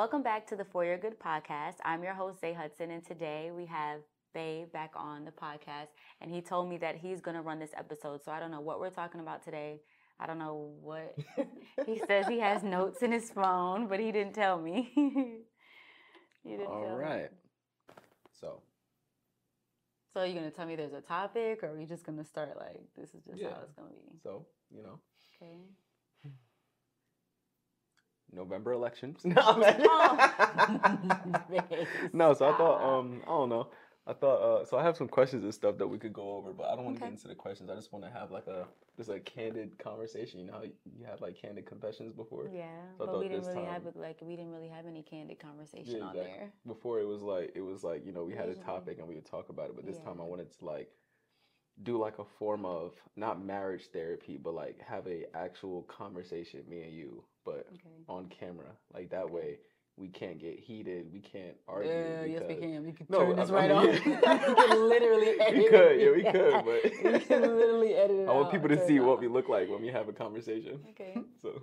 Welcome back to the For Your Good podcast. I'm your host, Zae Hudson, and today we have Bae back on the podcast, and he told me that he's going to run this episode, so I don't know what we're talking about today. I don't know what. He says he has notes in his phone, but he didn't tell me. He didn't All tell right. me. So are you going to tell me there's a topic, or are we just going to start like, this is just how it's going to be? So, Okay. November elections. No, man. No, so I thought, I don't know. I thought, so I have some questions and stuff that we could go over, but I don't want to get into the questions. I just want to have like just a candid conversation. You know how you had like candid confessions before? Yeah, so but we didn't really have any candid conversation on there. Before it was like, we had a topic and we would talk about it, but this time I wanted to like do like a form of not marriage therapy, but like have a actual conversation, me and you, but on camera. Like that way we can't get heated, we can't argue. Yes, we can. We can turn this right off. We can literally edit it. We could, but we can literally edit it. I want people to see what we look like when we have a conversation. Okay. So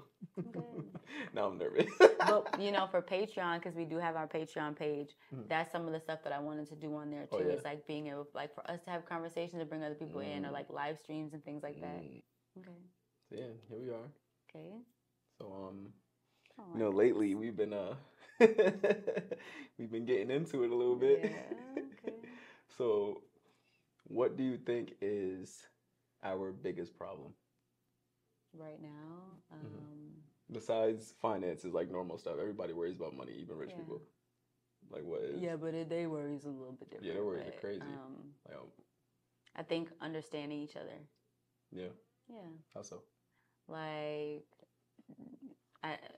now I'm nervous. But for Patreon, because we do have our Patreon page, that's some of the stuff that I wanted to do on there too. It's like being able, like, for us to have conversations and bring other people in, or like live streams and things like that. Okay. So yeah, here we are. Okay. So lately we've been we've been getting into it a little bit. Yeah. Okay. So, what do you think is our biggest problem right now? Besides finances, like normal stuff, everybody worries about money, even rich people. Like what is? Yeah, but their worries a little bit different. Yeah, their worries are crazy. I think understanding each other. Yeah. Yeah. How so? Like,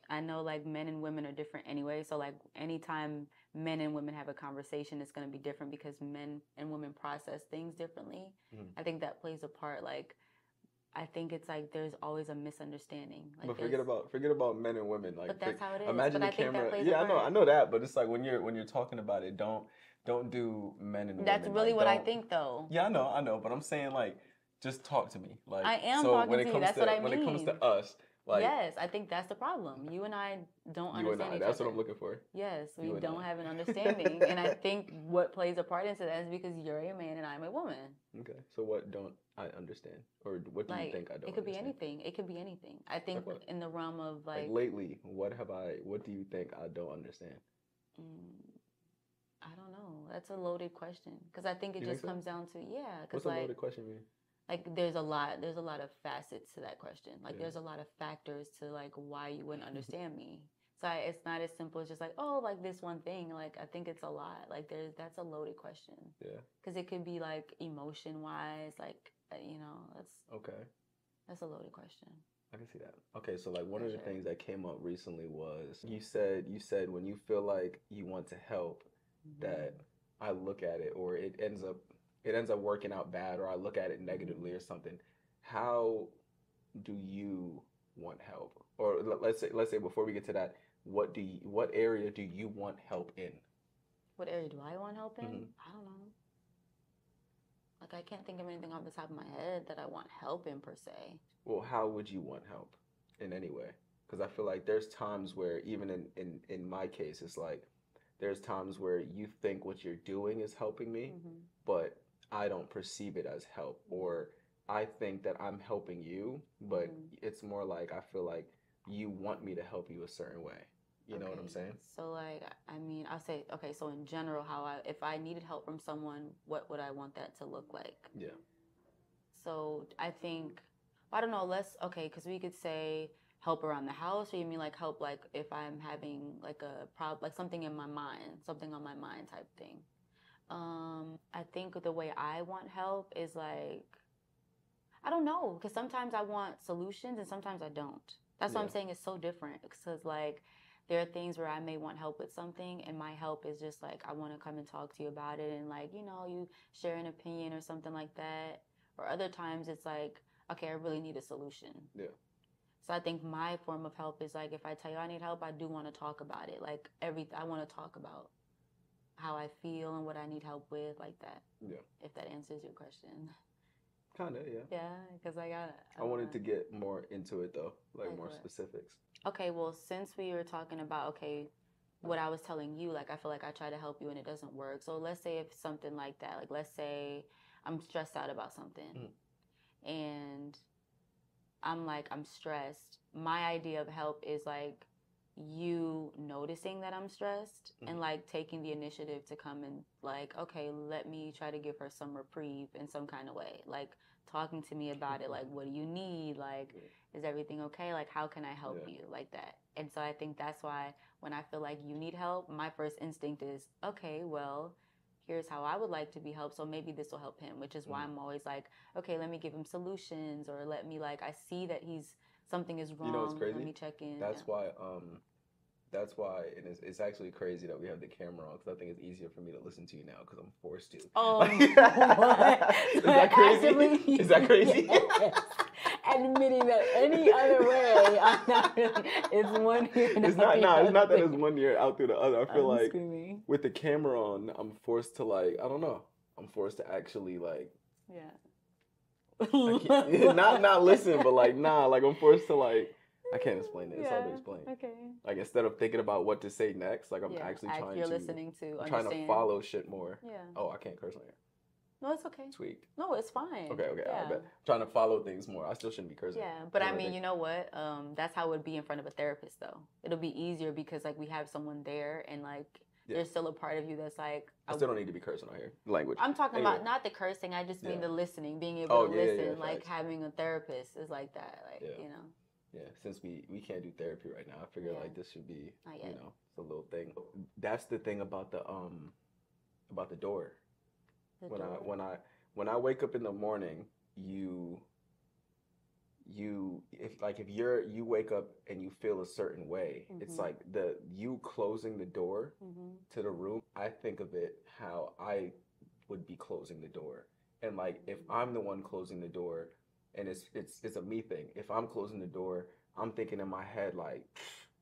I know like men and women are different anyway. So like anytime men and women have a conversation, it's going to be different because men and women process things differently. I think that plays a part. Like, I think it's like there's always a misunderstanding. Like, but forget about men and women. Like, but that's how it is. Imagine but the camera. I know that. But it's like when you're talking about it, don't do men and women. That's really what I think, though. Yeah, I know. But I'm saying, like, just talk to me. Like, I am talking to you. That's what I mean. When it comes to us. Like, yes, I think that's the problem. You and I don't understand each other. That's what I'm looking for. Yes, we don't have an understanding. And I think what plays a part into that is because you're a man and I'm a woman. Okay. So what don't I understand? Or what do you think I don't understand? It could be anything. It could be anything. I think in the realm of like lately, what do you think I don't understand? I don't know. That's a loaded question. Because I think it just comes down to, What's a loaded question mean? Like there's a lot of facets to that question. Like there's a lot of factors to like why you wouldn't understand me. So it's not as simple as just like, oh, like this one thing. Like I think it's a lot. Like that's a loaded question. Yeah. Because it could be like emotion wise, like that's okay. That's a loaded question. I can see that. Okay, so like one of the things that came up recently was you said when you feel like you want to help, that I look at it or it ends up working out bad, or I look at it negatively or something. How do you want help? Or let's say before we get to that, what area do you want help in? What area do I want help in? I don't know. Like I can't think of anything off the top of my head that I want help in per se. Well, how would you want help in any way? Because I feel like there's times where even in my case, it's like there's times where you think what you're doing is helping me, but I don't perceive it as help, or I think that I'm helping you, but it's more like I feel like you want me to help you a certain way. You know what I'm saying? So like, I mean, I'll say, okay, so in general, if I needed help from someone, what would I want that to look like? Yeah. So I think, I don't know, because we could say help around the house, or you mean like help like if I'm having like a problem, like something in my mind, something on my mind type thing. I think the way I want help is like, I don't know, because sometimes I want solutions and sometimes I don't. That's what I'm saying, it's so different, because like there are things where I may want help with something and my help is just like, I want to come and talk to you about it and like, you share an opinion or something like that. Or other times it's like, okay, I really need a solution. Yeah. So I think my form of help is like, if I tell you I need help, I do want to talk about it. Like I want to talk about how I feel and what I need help with, like that. Yeah. If that answers your question. Kind of, yeah. Yeah, because I wanted to get more into it though, like more specifics. Okay, well, since we were talking about, okay, what I was telling you, like I feel like I try to help you and it doesn't work. So let's say if something like that, like let's say I'm stressed out about something and I'm like, I'm stressed. My idea of help is like you noticing that I'm stressed and like taking the initiative to come and like, okay, let me try to give her some reprieve in some kind of way. Like talking to me about it, like, what do you need? Like, is everything okay? Like, how can I help you? Like that. And so I think that's why when I feel like you need help, my first instinct is, okay, well, here's how I would like to be helped. So maybe this will help him, which is why I'm always like, okay, let me give him solutions, or let me like, I see that something is wrong. You know what's crazy? Let me check in. That's why and it's actually crazy that we have the camera on, because I think it's easier for me to listen to you now because I'm forced to. Oh, what? Is that crazy? Actually, is that crazy? Yes. Admitting that any other way, I'm not really. It's one ear. It's not. No, it's not that it's one ear out through the other. I feel I'm like screaming. with the camera on, I'm forced to like. I don't know. I'm forced to actually like. Yeah. not listen, but like like I'm forced to like. I can't explain it. It's hard to explain. Okay. Like instead of thinking about what to say next, like I'm actually trying you're to. listening to. I'm trying to follow shit more. Yeah. Oh, I can't curse on here. No, it's okay. Tweaked. No, it's fine. Okay. Yeah. I bet. Trying to follow things more. I still shouldn't be cursing. Yeah, but I mean, you know what? That's how it would be in front of a therapist, though. It'll be easier because like we have someone there, and like there's still a part of you that's like. I still don't need to be cursing on here. Language. I'm talking about not the cursing. I just mean the listening, being able to listen. Like having a therapist is like that. Like you know. Yeah, since we can't do therapy right now, I figure like this should be it's a little thing. That's the thing about the door. When I wake up in the morning, you wake up and you feel a certain way. It's like you closing the door to the room. I think of it how I would be closing the door, and like if I'm the one closing the door. And it's a me thing. If I'm closing the door, I'm thinking in my head like,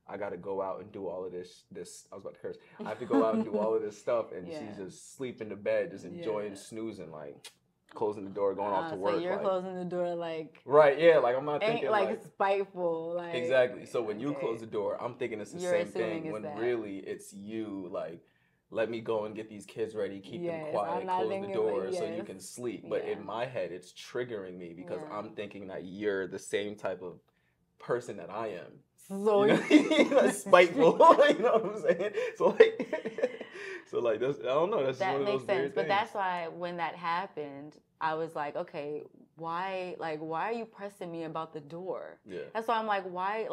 I got to go out and do all of this. I was about to curse. I have to go out and do all of this stuff, and she's just sleeping in bed, just enjoying snoozing, like closing the door, going off to work. So you're closing the door like right, yeah. Like I'm not thinking like spiteful, like exactly. So when you close the door, I'm thinking it's the same thing. When really it's you like. Let me go and get these kids ready, keep them quiet, close the door so you can sleep. But in my head, it's triggering me because I'm thinking that you're the same type of person that I am. So spiteful, you know what I'm saying? So like that's, I don't know. That's that one of makes those sense. weird But things. that's why when that happened, I was like, okay, why are you pressing me about the door? Yeah. That's why I'm like, why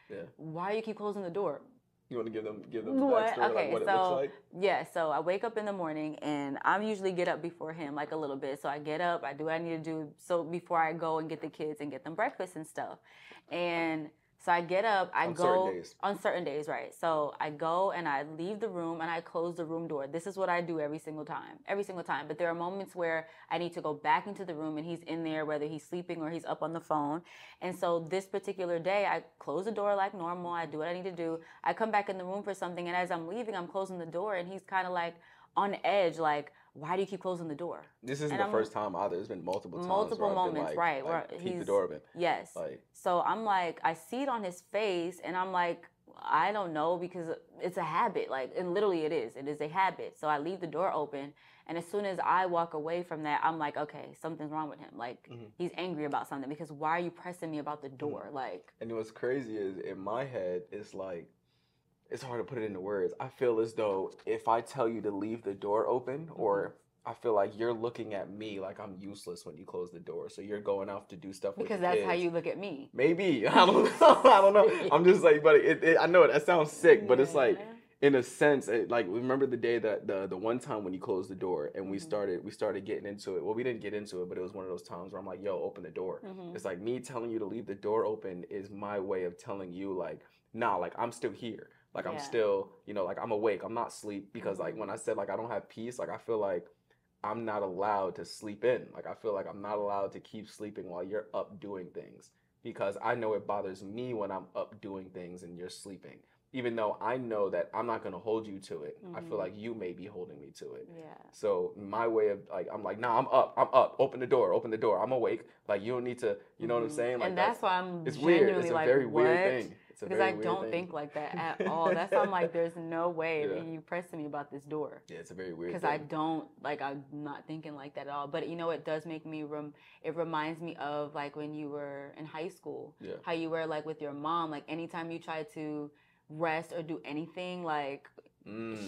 do you keep closing the door? You want to give them the backstory, like what it looks like? Yeah, so I wake up in the morning and I'm usually get up before him like a little bit. So I get up, I do what I need to do so before I go and get the kids and get them breakfast and stuff. And so I get up, on certain days, right? So I go and I leave the room and I close the room door. This is what I do every single time. But there are moments where I need to go back into the room and he's in there, whether he's sleeping or he's up on the phone. And so this particular day, I close the door like normal. I do what I need to do. I come back in the room for something, and as I'm leaving, I'm closing the door, and he's kind of like on edge, like, why do you keep closing the door? This isn't the first time either. There's been multiple moments, right? Where keep the door open. Yes. So I'm like, I see it on his face, and I'm like, I don't know, because it's a habit. Like, and literally it is. It is a habit. So I leave the door open, and as soon as I walk away from that, I'm like, okay, something's wrong with him. Like, he's angry about something, because why are you pressing me about the door? Like, and what's crazy is in my head, it's like. It's hard to put it into words. I feel as though if I tell you to leave the door open, or I feel like you're looking at me like I'm useless when you close the door. So you're going off to do stuff with the kids. Because that's how you look at me. Maybe. I don't know. I don't know. I'm just like, but I know that sounds sick, but it's like, in a sense, like, remember the day that the one time when you closed the door and we started getting into it. Well, we didn't get into it, but it was one of those times where I'm like, yo, open the door. It's like me telling you to leave the door open is my way of telling you like, nah, like I'm still here. Like, I'm still, like, I'm awake. I'm not asleep because, like, when I said, like, I don't have peace, like, I feel like I'm not allowed to sleep in. Like, I feel like I'm not allowed to keep sleeping while you're up doing things because I know it bothers me when I'm up doing things and you're sleeping. Even though I know that I'm not going to hold you to it. I feel like you may be holding me to it. Yeah. So my way of, like, I'm like, nah, I'm up. Open the door. I'm awake. Like, you don't need to, you know what I'm saying? Like, and that's why I'm it's weird. It's a like, very what? weird thing. It's a because very I weird don't thing. think like that at all. That's why I'm like, there's no way Yeah. that you pressing me about this door. Yeah, it's a very weird Because thing. I don't, like, I'm not thinking like that at all. But, you know, it does make me, it reminds me of, like, when you were in high school. Yeah. How you were, like, with your mom. Like, anytime you tried to rest or do anything, like,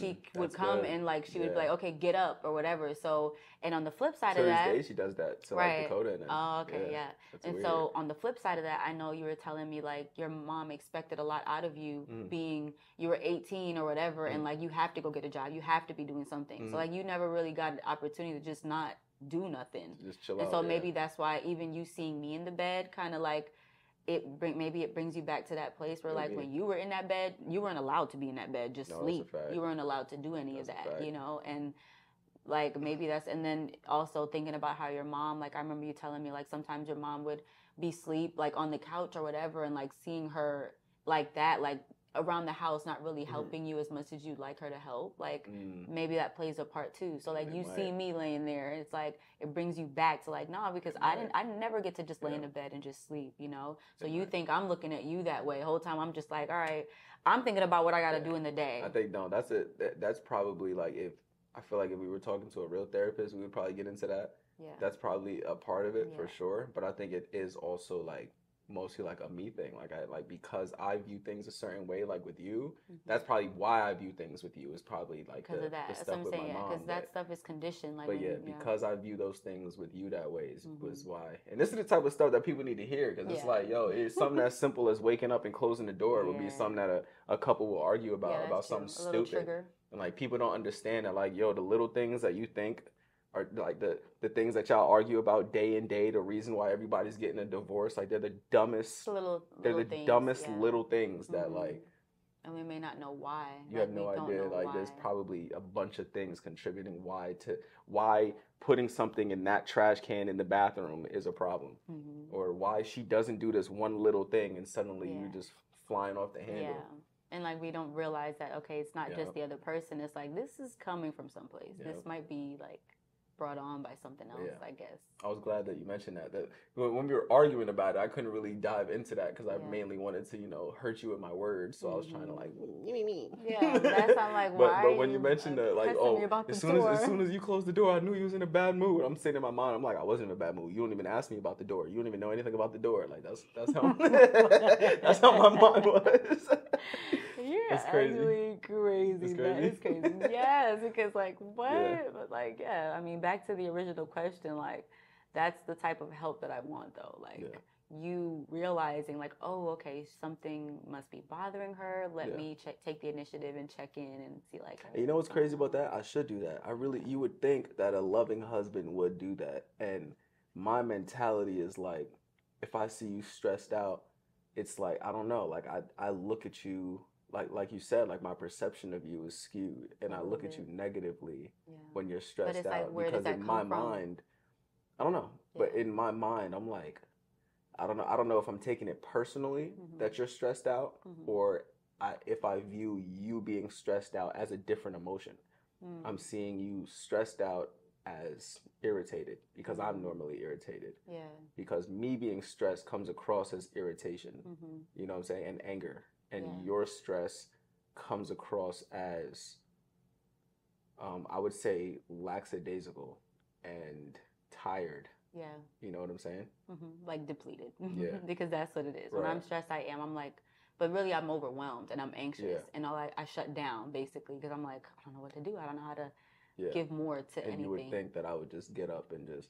she would come good. and, like, she would be Yeah. like, okay, get up or whatever. So, and on the flip side To of this that. day, she does that to, like, Right. Dakota and them. Oh, okay, yeah. That's And weird. so on the flip side of that, I know you were telling me like your mom expected a lot out of you being, you were 18 or whatever, and like you have to go get a job, you have to be doing something. So like you never really got an opportunity to just not do nothing. Just chill and out. So maybe that's why even you seeing me in the bed kind of like maybe it brings you back to that place where like when you were in that bed, you weren't allowed to be in that bed, just sleep. You weren't allowed to do any of that, you know, and like maybe that's, and then also thinking about how your mom, like I remember you telling me like sometimes your mom would be asleep like on the couch or whatever, and like seeing her like that, like around the house, not really helping you as much as you'd like her to help, like maybe that plays a part too. So like you see me laying there, it's like it brings you back to like, nah, because I never get to just lay in the bed and just sleep, you know. So you think I'm looking at you that way the whole time. I'm just like, all right, I'm thinking about what I got to do in the day. I think no, that's it. That's probably like, if I feel like if we were talking to a real therapist, we would probably get into that. Yeah. That's probably a part of it for sure. But I think it is also like mostly like a me thing. Like because I view things a certain way, like with you, that's probably why I view things with you, is probably like the stuff with my mom. Because that stuff is conditioned. Like, but because I view those things with you that way was why. And this is the type of stuff that people need to hear, because it's like, yo, it's something as simple as waking up and closing the door would be something that a couple will argue about something stupid. And like people don't understand that, like, yo, the little things that you think are like the things that y'all argue about day and day, the reason why everybody's getting a divorce, like they're the dumbest little things that like, and we may not know why. You have no idea. Like there's probably a bunch of things contributing why putting something in that trash can in the bathroom is a problem, or why she doesn't do this one little thing and suddenly you just flying off the handle. Yeah. And like we don't realize that, okay, it's not just the other person. It's like this is coming from someplace. This might be like brought on by something else, I guess. I was glad that you mentioned that. That when we were arguing about it, I couldn't really dive into that because I mainly wanted to, hurt you with my words. So I was trying to like, yeah, that's I'm like, why? But when you mentioned that, like, as soon as you closed the door, I knew you was in a bad mood. I'm sitting in my mind, I'm like, I wasn't in a bad mood. You don't even ask me about the door. You don't even know anything about the door. Like that's how that's how my mind was. You're actually crazy. That is crazy. Yes, because like what? Yeah. But like, I mean, back to the original question, like that's the type of help that I want though. Like you realizing like, oh, okay, something must be bothering her. Let me take the initiative and check in and see like. You know what's crazy about that? I should do that. You would think that a loving husband would do that. And my mentality is like, if I see you stressed out, it's like, I don't know, like I look at you, like you said, like my perception of you is skewed, and I look at you negatively when you're stressed out, because in my mind, I don't know, but in my mind, I'm like, I don't know if I'm taking it personally that you're stressed out, or if I view you being stressed out as a different emotion. I'm seeing you stressed out as irritated, because I'm normally irritated. Yeah. Because me being stressed comes across as irritation. You know what I'm saying? And anger. And your stress comes across as, I would say, lackadaisical and tired. Yeah. You know what I'm saying? Like depleted. Yeah. Because that's what it is. When I'm stressed, I'm like, but really I'm overwhelmed and I'm anxious and I shut down basically, because I'm like, I don't know what to do. I don't know how to give more to anything. And you would think that I would just get up and just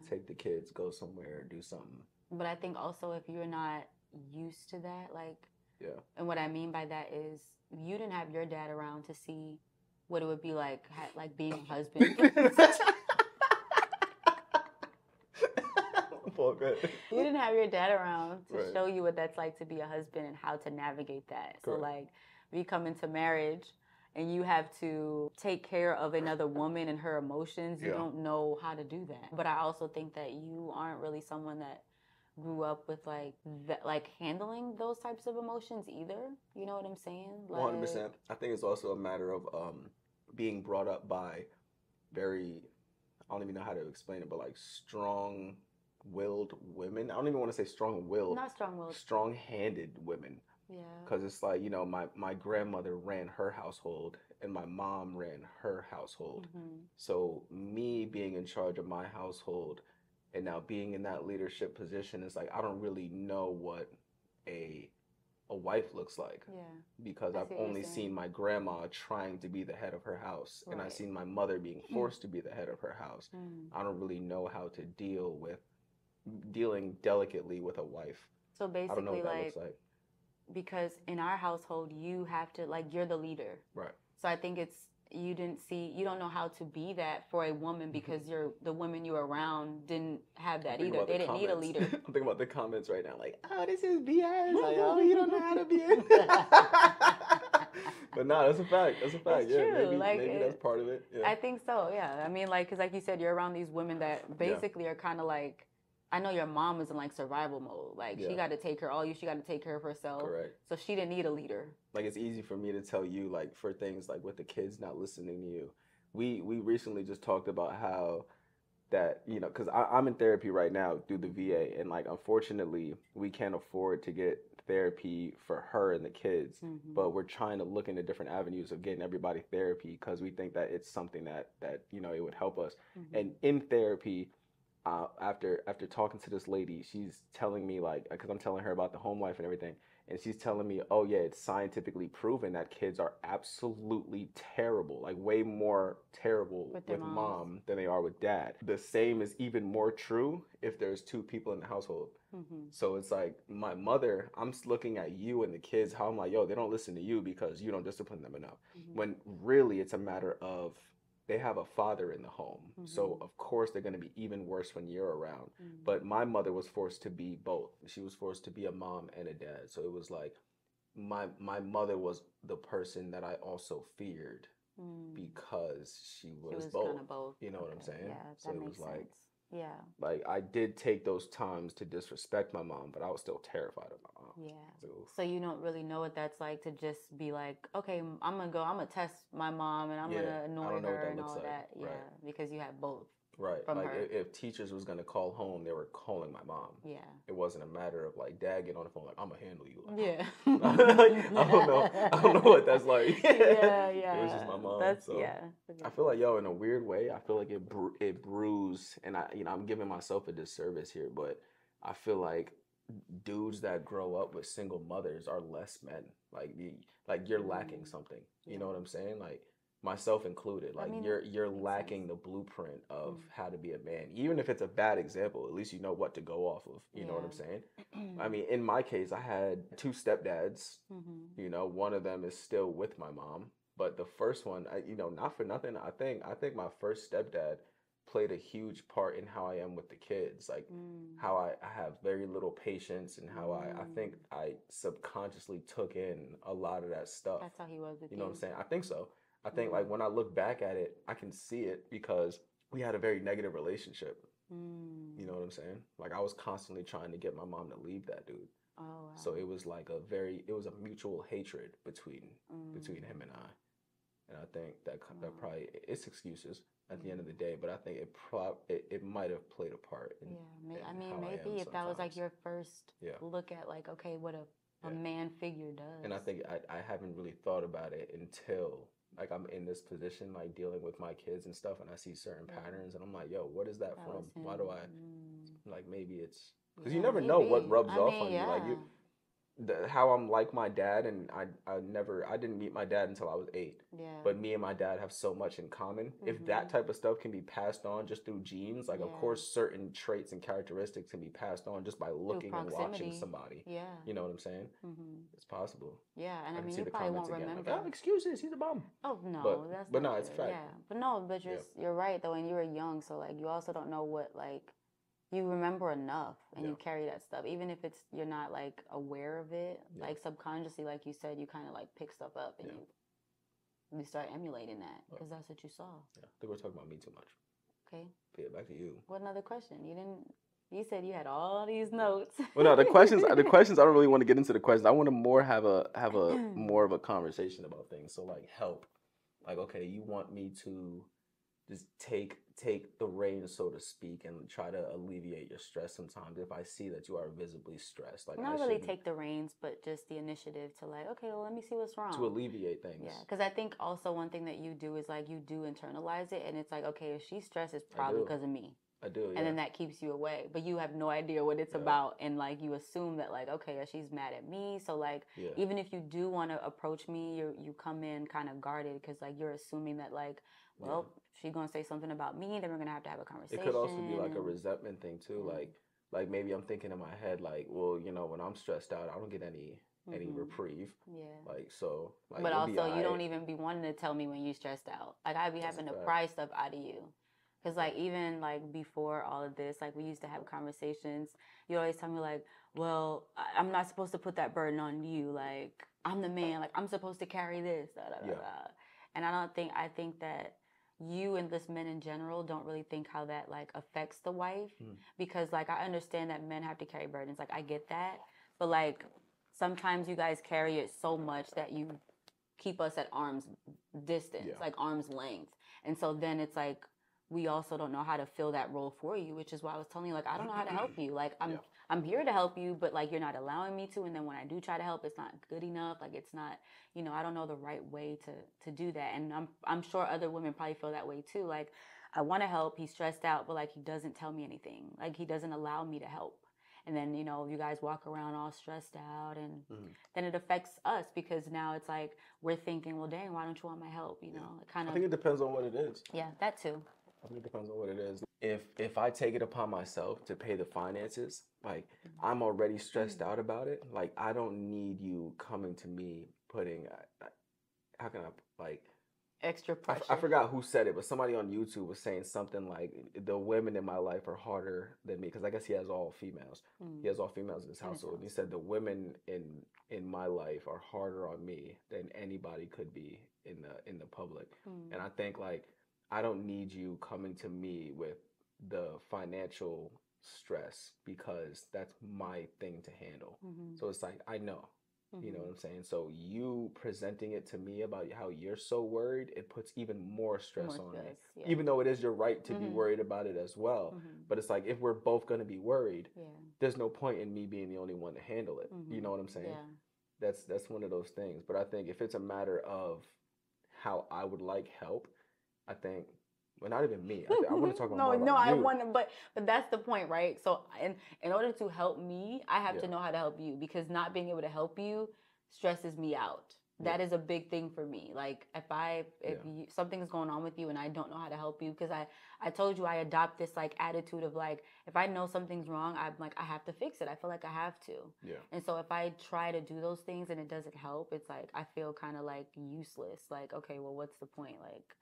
take the kids, go somewhere, do something. But I think also if you're not used to that, like, and what I mean by that is you didn't have your dad around to see what it would be like being a husband. You didn't have your dad around to show you what that's like to be a husband and how to navigate that. Correct. So like we come into marriage and you have to take care of another woman and her emotions. You don't know how to do that. But I also think that you aren't really someone that grew up with like handling those types of emotions either. You know what I'm saying? 100%. I think it's also a matter of being brought up by very, I don't even know how to explain it, but like strong strong-willed women. I don't even want to say strong-willed. Not strong-willed. Strong-handed women. Yeah. Because it's like, you know, my grandmother ran her household and my mom ran her household. So me being in charge of my household and now being in that leadership position is like, I don't really know what a wife looks like. Yeah. Because I've only seen my grandma trying to be the head of her house. And I've seen my mother being forced to be the head of her house. I don't really know how to dealing delicately with a wife. So basically, I don't know what that looks like. Because in our household, you have to, like, you're the leader. Right. So I think you don't know how to be that for a woman because the women you were around didn't have that either. They didn't need a leader. I'm thinking about the comments right now, like, oh, this is BS. Like, oh, you don't know how to be it. But no, that's a fact. That's a fact. It's true. Maybe that's part of it. Yeah. I think so, yeah. I mean, like, because like you said, you're around these women that basically are kind of like, I know your mom was in like survival mode. Like she got to take care of she got to take care of herself. Correct. So she didn't need a leader. Like it's easy for me to tell you, like for things like with the kids not listening to you. We recently just talked about how that, you know, because I'm in therapy right now through the VA, and like unfortunately we can't afford to get therapy for her and the kids, but we're trying to look into different avenues of getting everybody therapy because we think that it's something that you know it would help us. And in therapy. After talking to this lady, she's telling me, like, because I'm telling her about the home life and everything, and she's telling me, oh yeah, it's scientifically proven that kids are absolutely terrible, like way more terrible with mom than they are with dad. The same is even more true if there's two people in the household. So it's like my mother, I'm looking at you and the kids, how I'm like, yo, they don't listen to you because you don't discipline them enough. When really it's a matter of they have a father in the home. So of course they're going to be even worse when you're around. But my mother was forced to be both. She was forced to be a mom and a dad. So it was like my mother was the person that I also feared because she was both. Kind of both. You know what I'm saying? Yeah, so it was sense. like yeah. Like I did take those times to disrespect my mom, but I was still terrified of my mom. Yeah. So you don't really know what that's like to just be like, okay, I'm gonna test my mom and I'm gonna annoy her and all that. Yeah. Because you have both. Right. Like if teachers was gonna call home, they were calling my mom. Yeah. It wasn't a matter of like dad getting on the phone like I'm gonna handle you. Like, yeah. I don't know what that's like. Yeah. It was just my mom. That's so I feel like in a weird way, I feel like it brews, and I'm giving myself a disservice here, but I feel like dudes that grow up with single mothers are less men. Like you're lacking something. You know what I'm saying? Like. Myself included, like you're lacking the blueprint of how to be a man. Even if it's a bad example, at least you know what to go off of. You know what I'm saying? I mean, in my case, I had two stepdads. You know, one of them is still with my mom, but the first one, not for nothing, I think my first stepdad played a huge part in how I am with the kids, like how I have very little patience and how I think I subconsciously took in a lot of that stuff. That's how he was with you. You know what I'm saying? I think so. I think like when I look back at it, I can see it because we had a very negative relationship. You know what I'm saying? Like I was constantly trying to get my mom to leave that dude. Oh, wow. So it was like it was a mutual hatred between him and I. And I think that probably, it's excuses at the end of the day, but I think it might have played a part in I mean, maybe if that was like your first look at like, okay, what a man figure does. And I think I haven't really thought about it until like I'm in this position, like dealing with my kids and stuff, and I see certain patterns, and I'm like, yo, what is that from? Why do I, like, maybe it's, because you never know what rubs off on you. Like, how I'm like my dad, and I didn't meet my dad until I was 8. Yeah. But me and my dad have so much in common. If that type of stuff can be passed on just through genes, like, of course, certain traits and characteristics can be passed on just by looking and watching somebody. Yeah. You know what I'm saying? It's possible. Yeah, and I mean, you probably won't remember. Like, oh, excuses, he's a bum. Oh, no, but no, it's a fact. Yeah, but you're right, though, and you were young, so, like, you also don't know what, like, you remember enough and you carry that stuff, even if you're not like aware of it, like subconsciously, like you said, you kind of like pick stuff up and you start emulating that because that's what you saw. Yeah, I think we're talking about me too much. Okay. Yeah, back to you. What another question? You said you had all these notes. Well, no, the questions. I don't really want to get into the questions. I want to more have a more of a conversation about things. So like help. Like, okay, you want me to just take the reins, so to speak, and try to alleviate your stress sometimes if I see that you are visibly stressed. Like, not really take the reins, but just the initiative to like, okay, well, let me see what's wrong. To alleviate things. Yeah, because I think also one thing that you do is like you do internalize it, and it's like, okay, if she's stressed, it's probably because of me. I do, yeah. And then that keeps you away, but you have no idea what it's about, and like you assume that like, okay, she's mad at me, so like even if you do want to approach me, you come in kind of guarded because like you're assuming that like, well, she's gonna say something about me, then we're gonna have to have a conversation. It could also be like a resentment thing too, like maybe I'm thinking in my head like, well, you know, when I'm stressed out, I don't get any reprieve. Yeah. Like, so like, but also you don't even be wanting to tell me when you're stressed out. Like I be having to pry stuff out of you. Because, like, even, like, before all of this, like, we used to have conversations. You always tell me, like, well, I'm not supposed to put that burden on you. Like, I'm the man. Like, I'm supposed to carry this. Da, da, da, da. And I think that you and this men in general don't really think how that, like, affects the wife. Because, like, I understand that men have to carry burdens. Like, I get that. But, like, sometimes you guys carry it so much that you keep us at arm's distance, like arm's length. And so then it's like, we also don't know how to fill that role for you, which is why I was telling you, like, I don't know how to help you. Like, I'm here to help you, but, like, you're not allowing me to. And then when I do try to help, it's not good enough. Like, it's not, you know, I don't know the right way to do that. And I'm sure other women probably feel that way, too. Like, I want to help. He's stressed out, but, like, he doesn't tell me anything. Like, he doesn't allow me to help. And then, you know, you guys walk around all stressed out, and then it affects us because now it's like we're thinking, well, dang, why don't you want my help? You know, it kind of. I think it depends on what it is. Yeah, that too. I think it depends on what it is. If I take it upon myself to pay the finances, like I'm already stressed out about it. Like I don't need you coming to me putting, how can I like extra pressure? I forgot who said it, but somebody on YouTube was saying something like the women in my life are harder than me because I guess he has all females. He has all females in his household. And he said the women in my life are harder on me than anybody could be in the public. And I think like I don't need you coming to me with the financial stress because that's my thing to handle. So it's like, I know, you know what I'm saying? So you presenting it to me about how you're so worried, it puts even more stress on me, even though it is your right to be worried about it as well. But it's like, if we're both going to be worried, there's no point in me being the only one to handle it. You know what I'm saying? That's one of those things. But I think if it's a matter of how I would like help, I think, well, not even me. I want to talk about more about you. I want to, but that's the point, right? So, in order to help me, I have to know how to help you because not being able to help you stresses me out. That is a big thing for me. Like if something is going on with you and I don't know how to help you, because I told you I adopt this like attitude of like, if I know something's wrong, I'm like, I have to fix it. I feel like I have to. Yeah. And so if I try to do those things and it doesn't help, it's like, I feel kind of like useless. Like, okay, well, what's the point? Like,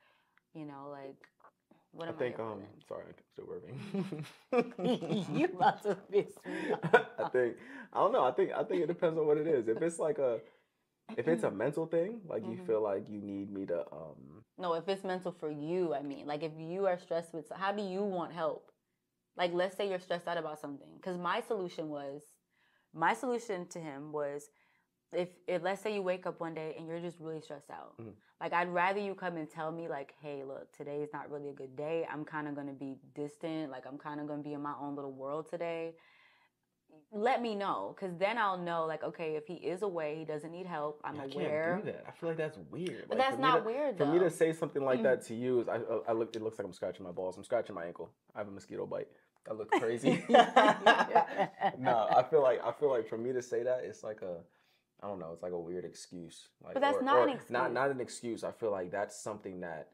you know, like, what am I think, sorry, I'm still working. You about to piss me off. I don't know. I think it depends on what it is. If it's like if it's a mental thing, like you feel like you need me to, No, if it's mental for you, I mean, like if you are stressed with, how do you want help? Like, let's say you're stressed out about something. Because my solution to him was, if let's say you wake up one day and you're just really stressed out, like I'd rather you come and tell me like, hey, look, today is not really a good day. I'm kind of going to be distant. Like I'm kind of going to be in my own little world today. Let me know, because then I'll know like, okay, if he is away, he doesn't need help. I'm aware. I can't do that. I feel like that's weird. But like, that's not weird though. For me to say something like that to you is, it looks like I'm scratching my balls. I'm scratching my ankle. I have a mosquito bite. That looks crazy. No, I feel like for me to say that, it's like I don't know, it's like a weird excuse. Like, but that's not an excuse. Not an excuse. I feel like that's something that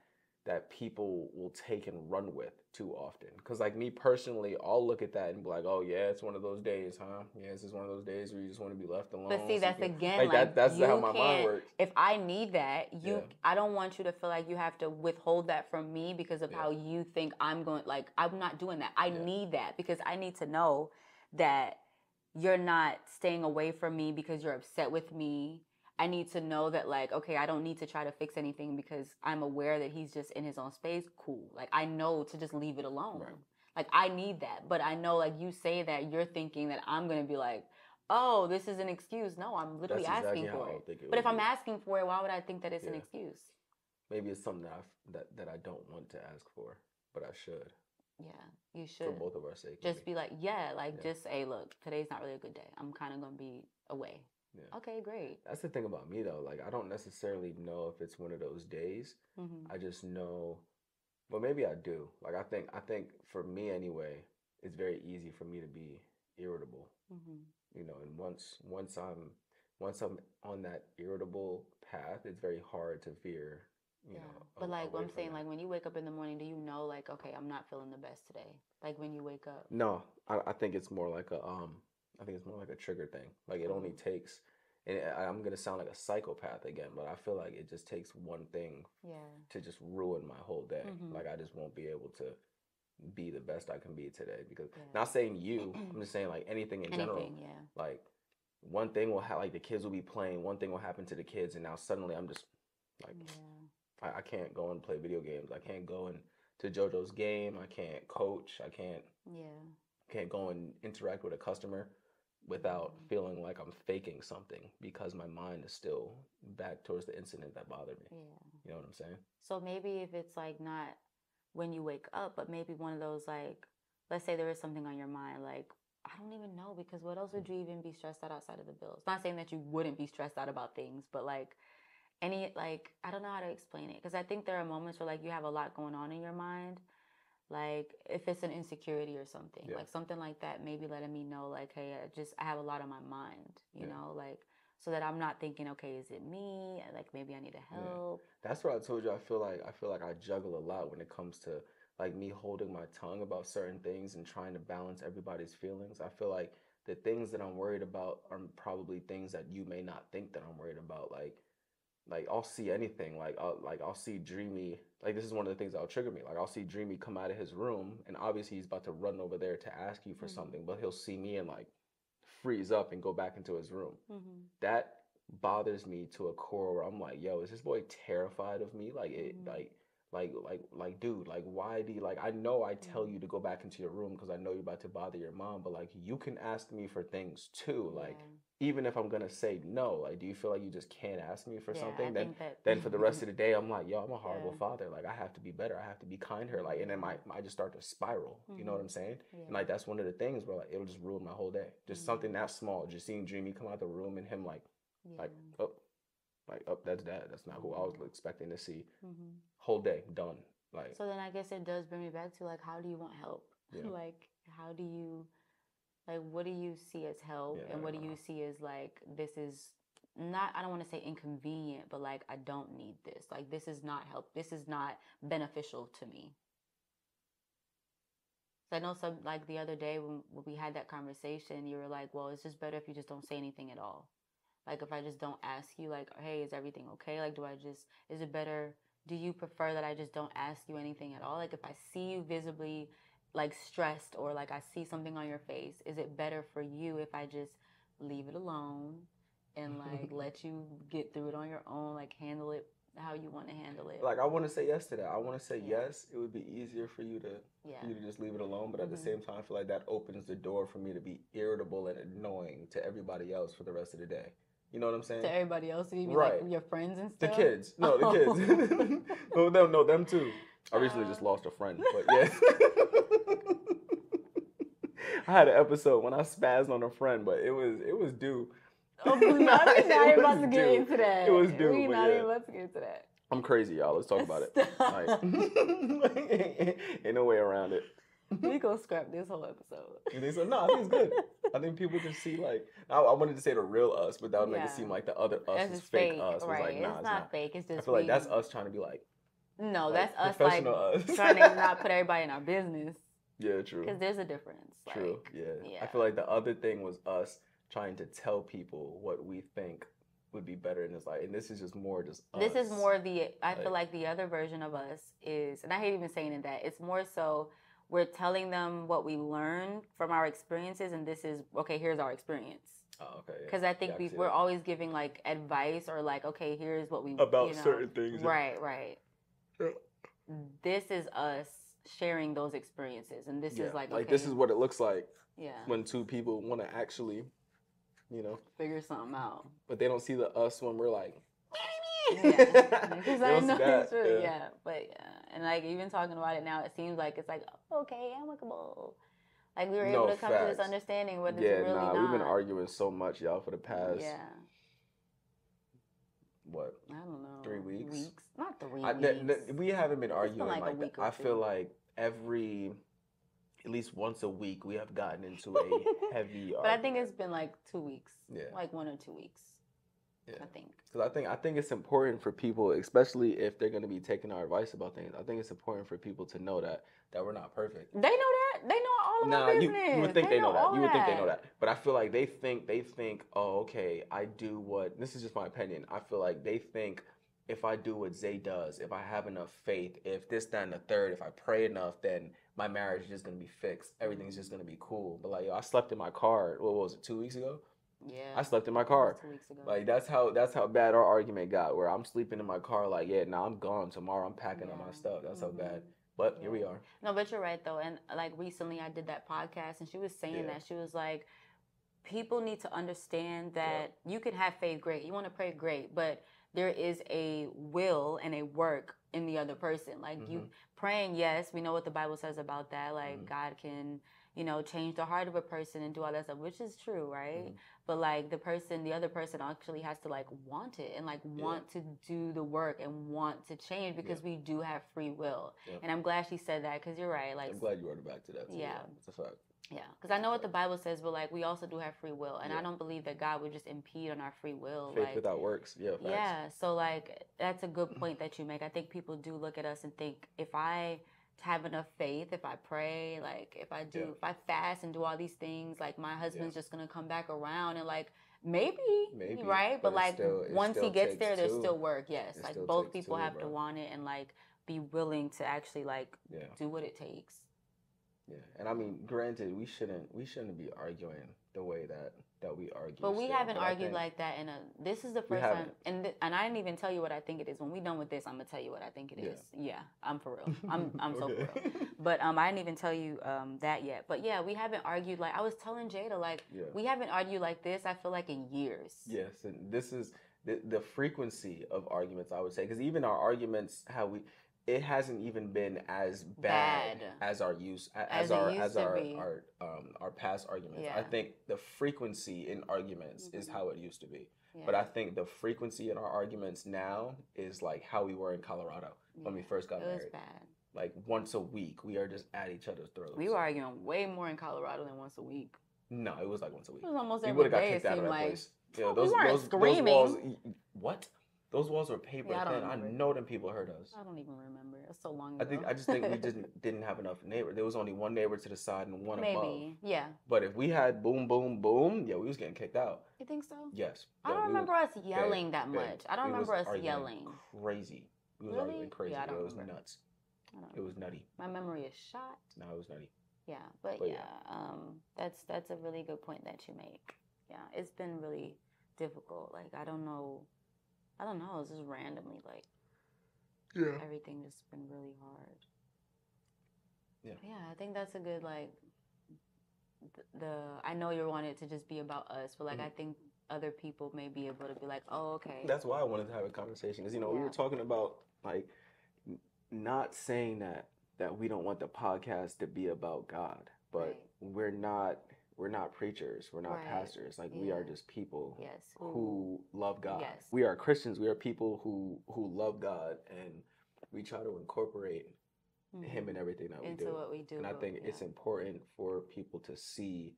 people will take and run with too often. Because like me personally, I'll look at that and be like, oh yeah, it's one of those days, huh? Yeah, this is one of those days where you just want to be left alone. But see, that's again, like that's how my mind works. If I need that, I don't want you to feel like you have to withhold that from me because of how you think I'm going. Like I'm not doing that. I need that because I need to know that you're not staying away from me because you're upset with me. I need to know that, like, okay, I don't need to try to fix anything because I'm aware that he's just in his own space. Cool. Like, I know to just leave it alone. Right. Like, I need that. But I know, like, you say that, you're thinking that I'm going to be like, oh, this is an excuse. No, I'm literally asking for it. But if I'm asking for it, why would I think that it's an excuse? maybe it's something that I don't want to ask for, but I should. Yeah, you For should. both of our sake. Just be like, yeah, like Yeah. just say, look, today's not really a good day. I'm kind of gonna be away. Yeah. Okay, great. That's the thing about me though. Like I don't necessarily know if it's one of those days. Mm-hmm. I just know, well, maybe I do. Like I think for me anyway, it's very easy for me to be irritable. Mm-hmm. You know, and once I'm on that irritable path, it's very hard to veer. You Yeah, know, but like what away I'm from saying, that. like when you wake up in the morning, do you know, like, okay, I'm not feeling the best today? Like when you wake up. No, I think it's more like I think it's more like a trigger thing. Like it only takes, and I'm gonna sound like a psychopath again, but I feel like it just takes one thing Yeah. to just ruin my whole day. Mm-hmm. Like I just won't be able to be the best I can be today because Yeah. not saying you, I'm just saying like anything in general. Anything, yeah. Like one thing will have like the kids will be playing, one thing will happen to the kids, and now suddenly I'm just like Yeah. I can't go and play video games. I can't go and to JoJo's game. I can't coach. I Yeah. can't go and interact with a customer without feeling like I'm faking something because my mind is still back towards the incident that bothered me. Yeah. You know what I'm saying? So maybe if it's like not when you wake up, but maybe one of those like, let's say there is something on your mind, like I don't even know because what else would you even be stressed out outside of the bills? Not saying that you wouldn't be stressed out about things, but like any like I don't know how to explain it because I think there are moments where like you have a lot going on in your mind. Like if it's an insecurity or something, Yeah. like something like that, maybe letting me know like, hey, I have a lot on my mind, you know, like so that I'm not thinking, okay, is it me? Like maybe I need help. Yeah. That's what I told you. I feel like I juggle a lot when it comes to like me holding my tongue about certain things and trying to balance everybody's feelings. I feel like the things that I'm worried about are probably things that you may not think that I'm worried about. Like I'll see anything. I'll see Dreamy. Like this is one of the things that'll trigger me. Like I'll see Dreamy come out of his room, and obviously he's about to run over there to ask you for something, but he'll see me and like freeze up and go back into his room. Mm-hmm. That bothers me to a core where I'm like, yo, is this boy terrified of me? Like it, dude, like why do you like? I know I tell you to go back into your room because I know you're about to bother your mom, but like you can ask me for things too. Like even if I'm gonna say no, like do you feel like you just can't ask me for something? Then for the rest of the day, I'm like, yo, I'm a horrible father. Like I have to be better. I have to be kinder. Like and then I just start to spiral. You know what I'm saying? And like that's one of the things where like it'll just ruin my whole day. Just something that small. Just seeing Dreamy come out of the room and him like oh. Like, oh, that's dad. That's not who I was expecting to see. Whole day done. Like. So then I guess it does bring me back to like, how do you want help? Yeah. Like, how do you, like, what do you see as help, and what do you see as like, this is not, I don't want to say inconvenient, but like, I don't need this. Like, this is not help. This is not beneficial to me. So I know some like the other day when we had that conversation, you were like, well, it's just better if you just don't say anything at all. Like if I just don't ask you, like, hey, is everything okay? Like, is it better? Do you prefer that I just don't ask you anything at all? Like if I see you visibly like stressed or like I see something on your face, is it better for you if I just leave it alone and like let you get through it on your own, like handle it how you want to handle it? Like I want to say yes to that. I want to say yes. It would be easier for you to just leave it alone, but at the same time, I feel like that opens the door for me to be irritable and annoying to everybody else for the rest of the day. You know what I'm saying? To everybody else, you mean right. like your friends and The stuff? kids. No, the kids. no, them too. I recently just lost a friend, but yeah. I had an episode when I spazzed on a friend, but it was due. Oh, we're not even about to get into that. It was due. We're not even about to get into that. I'm crazy, y'all. Let's talk about it. Like, ain't no way around it. We gonna scrap this whole episode. You think so? No, I think it's good. I think people can see like I wanted to say the real us, but that would make it seem like the other us is fake us. Right. It's like, nah, it's not fake. It's just I feel like that's us trying to be like. No, like, that's us like us. trying to not put everybody in our business. Yeah, true. Because there's a difference. True. Like, yeah. I feel like the other thing was us trying to tell people what we think would be better in this life, and this is just more just us. This is more I feel like the other version of us is, and I hate even saying that, it's more so we're telling them what we learned from our experiences, and this is, okay, here's our experience. Oh, okay. Because I think we're always giving like advice or like, okay, here's what we about certain things. Right. Yeah. This is us sharing those experiences, and this is like, okay, this is what it looks like. Yeah. When two people want to actually, figure something out. But they don't see the us when we're like, Yeah, because I It was know bad. it's true. Yeah. Yeah, but and like even talking about it now, it seems like it's like okay, amicable. Like we were able No to come to this facts. understanding, but it's Yeah, really nah, we've been not. arguing so much, y'all, for the past Yeah, what, I don't know. 3 weeks? Weeks, not 3 weeks. We haven't been It's been arguing like a like that. week or I feel two. like at least once a week, we have gotten into a heavy But I think argument. it's been like 2 weeks. Yeah. Like 1 or 2 weeks. Yeah. I think. Because I think it's important for people, especially if they're going to be taking our advice about things. I think it's important for people to know that we're not perfect. They know that. They know all of my business. You would think they know that. You would think they know that. that. But I feel like they think, oh, okay, I do what. This is just my opinion. I feel like they think if I do what Zae does, if I have enough faith, if this, that, and the third, if I pray enough, then my marriage is just gonna be fixed. Everything's just gonna be cool. But like, yo, I slept in my car. What was it? 2 weeks ago. Yeah. I slept in my car. 2 weeks ago. Like that's how bad our argument got. Where I'm sleeping in my car. Like, yeah, now I'm gone. Tomorrow I'm packing up my stuff. That's how bad. But here we are. No, but you're right though. And like recently I did that podcast and she was saying that she was like, people need to understand that you can have faith, great. You want to pray, great. But there is a will and a work in the other person. Like you praying, yes, we know what the Bible says about that. Like God can, change the heart of a person and do all that stuff, which is true, right? But like the other person actually has to like want it and like want to do the work and want to change because we do have free will. And I'm glad she said that because you're right. Like I'm glad you brought it back to that. Too. Yeah, that's a fact. Yeah, because I know what the Bible says, but like we also do have free will, and I don't believe that God would just impede on our free will. Faith without works, facts. Yeah. So like that's a good point that you make. I think people do look at us and think if I have enough faith, if I pray, like if I fast and do all these things, like my husband's just gonna come back around and like maybe right, but like once he gets there, there's still work. Yes, like both people have to want it and like be willing to actually like do what it takes. Yeah, and I mean, granted, we shouldn't be arguing the way that we argue. But we haven't argued like that this is the first time, and I didn't even tell you what I think it is. When we done with this, I'm gonna tell you what I think it is. Yeah, I'm for real. I'm so for real. But I didn't even tell you that yet. But yeah, we haven't argued like I was telling Jada like we haven't argued like this. I feel like in years. Yes, and this is the frequency of arguments. I would say because even our arguments, it hasn't even been as bad as our past arguments. Yeah. I think the frequency in arguments is how it used to be. Yeah. But I think the frequency in our arguments now is like how we were in Colorado when we first got married. It was bad. Like once a week, we are just at each other's throats. We were arguing way more in Colorado than once a week. No, it was like once a week. It was almost we every day. It seemed like yeah, those screaming. Those walls. What? Those walls were paper thin. I know them people heard us. I don't even remember. It's so long ago. I just think we just didn't have enough neighbors. There was only one neighbor to the side and one above. Maybe, yeah. But if we had boom, boom, boom, yeah, we was getting kicked out. You think so? Yes. I don't remember us yelling that much. I don't remember us yelling. Crazy. We was arguing crazy. Yeah, it was nuts. It was nutty. My memory is shot. No, it was nutty. Yeah, but that's a really good point that you make. Yeah, it's been really difficult. Like I don't know. It's just randomly like everything just been really hard. Yeah. Yeah, I think that's a good like I know you want it to just be about us, but like I think other people may be able to be like, oh, okay. That's why I wanted to have a conversation because we were talking about like not saying that we don't want the podcast to be about God, but we're not preachers. We're not pastors. Like we are just people who love God. Yes. We are Christians. We are people who love God, and we try to incorporate Him in everything that we do. Into what we do. And I think it's important for people to see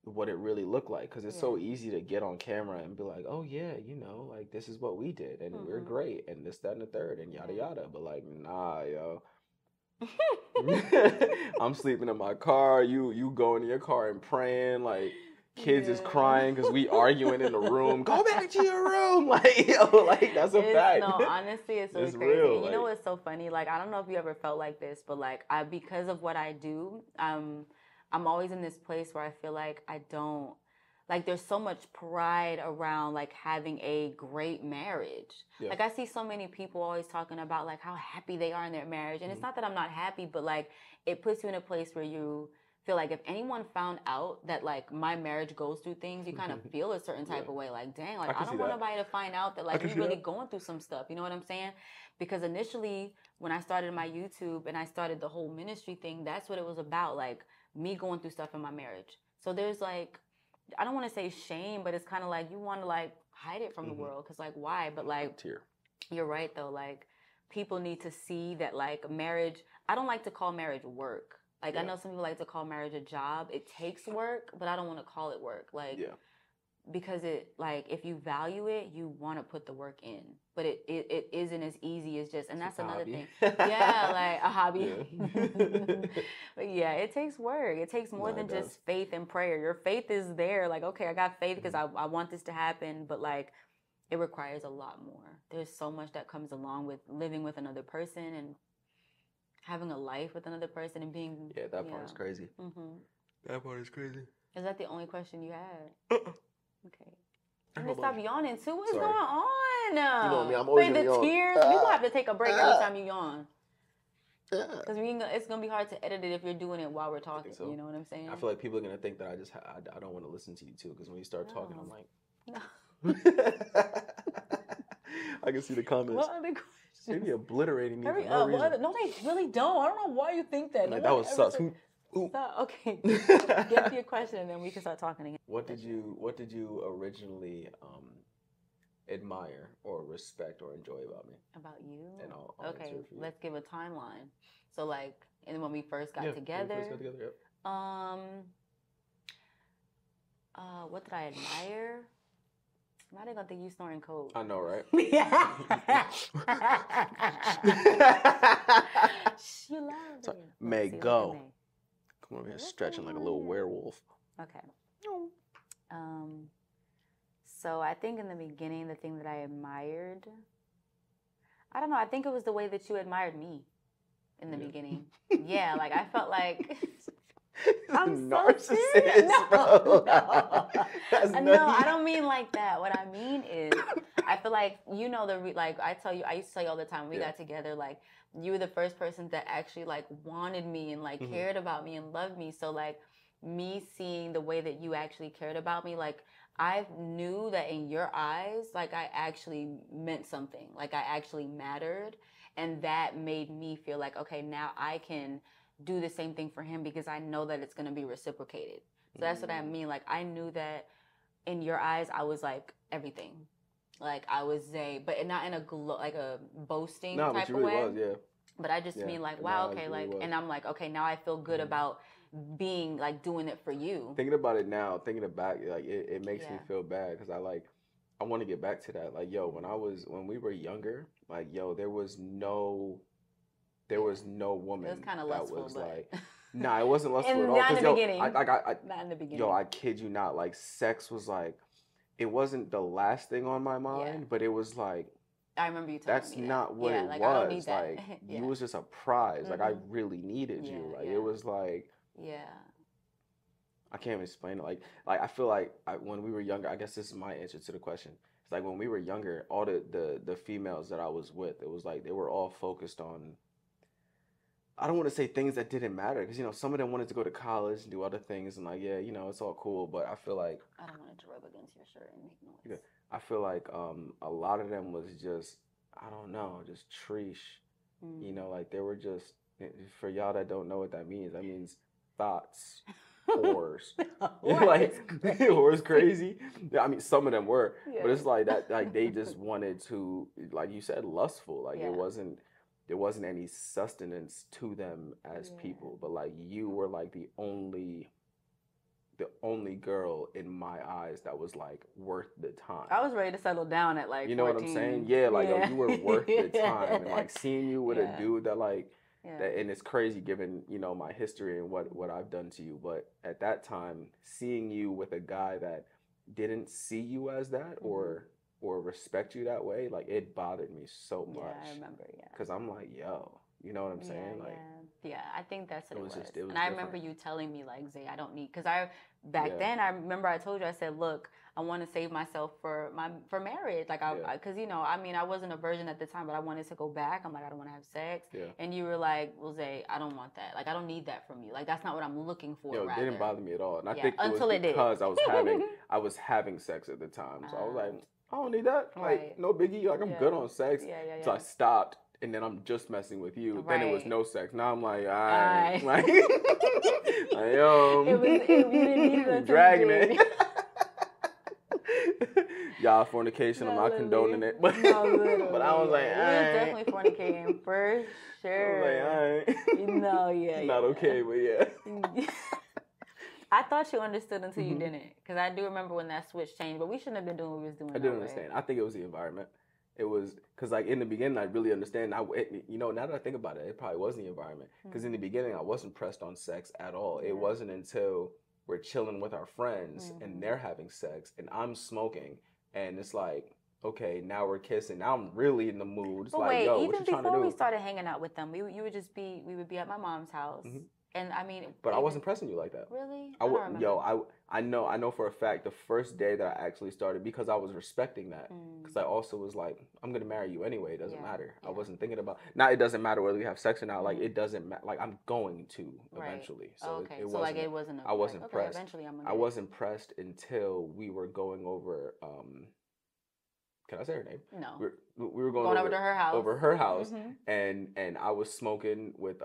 what it really looked like because it's so easy to get on camera and be like, oh yeah, like this is what we did and we're great and this, that, and the third and yada yada. But like, nah, yo. I'm sleeping in my car. You going in your car and praying. Like kids is crying because we arguing in the room. Go back to your room. Like like that's a fact. No, honestly, it's really crazy. Real, and you know what's so funny? Like I don't know if you ever felt like this, but like because of what I do, I'm always in this place where I feel like I don't. Like there's so much pride around like having a great marriage. Yeah. Like I see so many people always talking about like how happy they are in their marriage. And it's not that I'm not happy, but like it puts you in a place where you feel like if anyone found out that like my marriage goes through things, you kind of feel a certain type of way. Like, dang, like I don't want nobody to find out that like we really going through some stuff. You know what I'm saying? Because initially when I started my YouTube and I started the whole ministry thing, that's what it was about. Like me going through stuff in my marriage. So there's like, I don't want to say shame, but it's kind of like you want to like hide it from the world. Cause like, why? But like, you're right though. Like people need to see that like marriage, I don't like to call marriage work. Like, I know some people like to call marriage a job. It takes work, but I don't want to call it work. Like, because it, like, if you value it, you want to put the work in. But it isn't as easy as just, and that's another thing. Yeah, like a hobby. But yeah, it takes work. It takes more than just faith and prayer. Your faith is there. Like, okay, I got faith because I want this to happen. But, like, it requires a lot more. There's so much that comes along with living with another person and having a life with another person and being... Yeah, that part is crazy. That part is crazy. Is that the only question you had? Okay. I'm gonna stop yawning too. What's going on? You know me, I'm always the yawn. tears. We gonna have to take a break every time you yawn. Because it's gonna be hard to edit it if you're doing it while we're talking. So. You know what I'm saying? I feel like people are gonna think that I don't want to listen to you too. Because when you start talking, I'm like, no. I can see the comments. What other questions? They be obliterating me for no reason. No, they really don't. I don't know why you think that. Like, that was sus. Okay. Get your question and then we can start talking again. What did you originally admire or respect or enjoy about me? About you? And I'll okay, let's give a timeline. So like, and when we first got together. When we first got together, what did I admire? Now they're gonna think you snoring cold. I know, right? You love it. May go. Come over here stretching like a little werewolf. Okay. So I think in the beginning, the thing that I admired, I don't know, I think it was the way that you admired me in the beginning. Yeah, like I felt like... I'm narcissist, bro. No, I don't mean like that. What I mean is, I feel like, you know, I used to tell you all the time when we got together, like, you were the first person that actually, like, wanted me and, like, cared about me and loved me. So, like, me seeing the way that you actually cared about me, like, I knew that in your eyes, like, I actually meant something. Like, I actually mattered. And that made me feel like, okay, now I can do the same thing for him because I know that it's going to be reciprocated. So that's what I mean. Like, I knew that in your eyes, I was like everything. Like, I was Zae, but not in a boasting type of way. No, but you really was, yeah. But I just mean like, wow, okay, like, and I'm like, okay, now I feel good about being, like, doing it for you. Thinking about it now, thinking it back, like, it makes me feel bad because I want to get back to that. Like, yo, when we were younger, like, yo, there was no woman it was kind of lustful, that was like, nah, it wasn't lustful at all. Not in the beginning. Not in the beginning. Yo, I kid you not. Like, sex was like, it wasn't the last thing on my mind, but it was like, I remember you telling me that's not what it was. I don't need that. Like, you was just a prize. Like, I really needed you. Like, it was like, I can't even explain it. Like I feel like when we were younger, I guess this is my answer to the question. It's like when we were younger, all the females that I was with, it was like they were all focused on, I don't want to say things that didn't matter because, you know, some of them wanted to go to college and do other things and like, yeah, you know, it's all cool. But I feel like, I don't want it to rub against your shirt and make noise. I feel like a lot of them was just, I don't know, just treesh. You know, like they were just, for y'all that don't know what that means thoughts. Whores. Whores crazy. Yeah, I mean, some of them were, but it's like that. Like they just wanted to, like you said, lustful. Like there wasn't any sustenance to them as people. But like you were like the only girl in my eyes that was like worth the time. I was ready to settle down at like 14. You know what I'm saying? Yeah, like yo, you were worth the time. And like seeing you with a dude that like. And it's crazy given, you know, my history and what I've done to you. But at that time, seeing you with a guy that didn't see you as that or respect you that way, like it bothered me so much. Yeah, I remember, Because I'm like, yo, you know what I'm saying? Like, Yeah, I think that's what it was. It was And I different. remember you telling me like, Zay, I don't need, because back then I remember I told you, I said, look, I want to save myself for marriage. Like because I wasn't a virgin at the time, but I wanted to go back. I'm like, I don't want to have sex. Yeah. And you were like, well, Zay, I don't want that. Like, I don't need that from you. Like, that's not what I'm looking for. It didn't bother me at all. And I think until it was because I was having sex at the time. So I was like, I don't need that. Like, no biggie. Like, I'm good on sex. So I stopped. And then I'm just messing with you. Then it was no sex. Now I'm like, all right. Like, you didn't need that. Dragging it. Y'all fornication, I'm not condoning it. But, but I was like, all right. Definitely fornicating for sure. I was like, all right. It's not okay, but yeah. I thought you understood until you didn't. Because I do remember when that switch changed. But we shouldn't have been doing what we was doing. I didn't understand. I think it was the environment. It was because, like, in the beginning, I really understand. Now that I think about it, it probably was the environment. Because in the beginning, I wasn't pressed on sex at all. It wasn't until we're chilling with our friends and they're having sex and I'm smoking, and it's like, okay, now we're kissing. Now I'm really in the mood. It's like, yo, what you trying to do? Even before we started hanging out with them, we would be at my mom's house. And I mean, but I wasn't pressing you like that. Really? I know for a fact the first day that I actually started, because I was respecting that. Because I also was like, I'm gonna marry you anyway. It doesn't matter. I wasn't thinking about now. It doesn't matter whether we have sex or not. Like, it doesn't matter. Like, I'm going to eventually. So it wasn't. I wasn't pressed. Eventually, I wasn't pressed until we were going over. Can I say her name? No. We were going over to her house. Over her house, and I was smoking with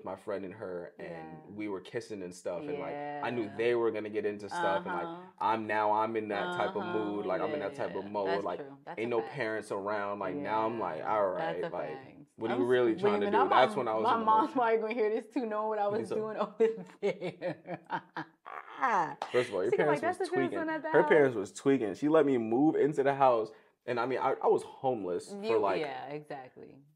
my friend and her, and we were kissing and stuff, and like I knew they were gonna get into stuff, and like I'm in that type of mood, like I'm in that type of mode, that's like That's ain't no parents around, like now I'm like, all right, like fact. what are you really trying to do? That's when I was. My mom's probably gonna hear this too, knowing what I was doing over there. First of all, your parents was tweaking. Her parents was tweaking. She let me move into the house. And I mean, I was homeless for like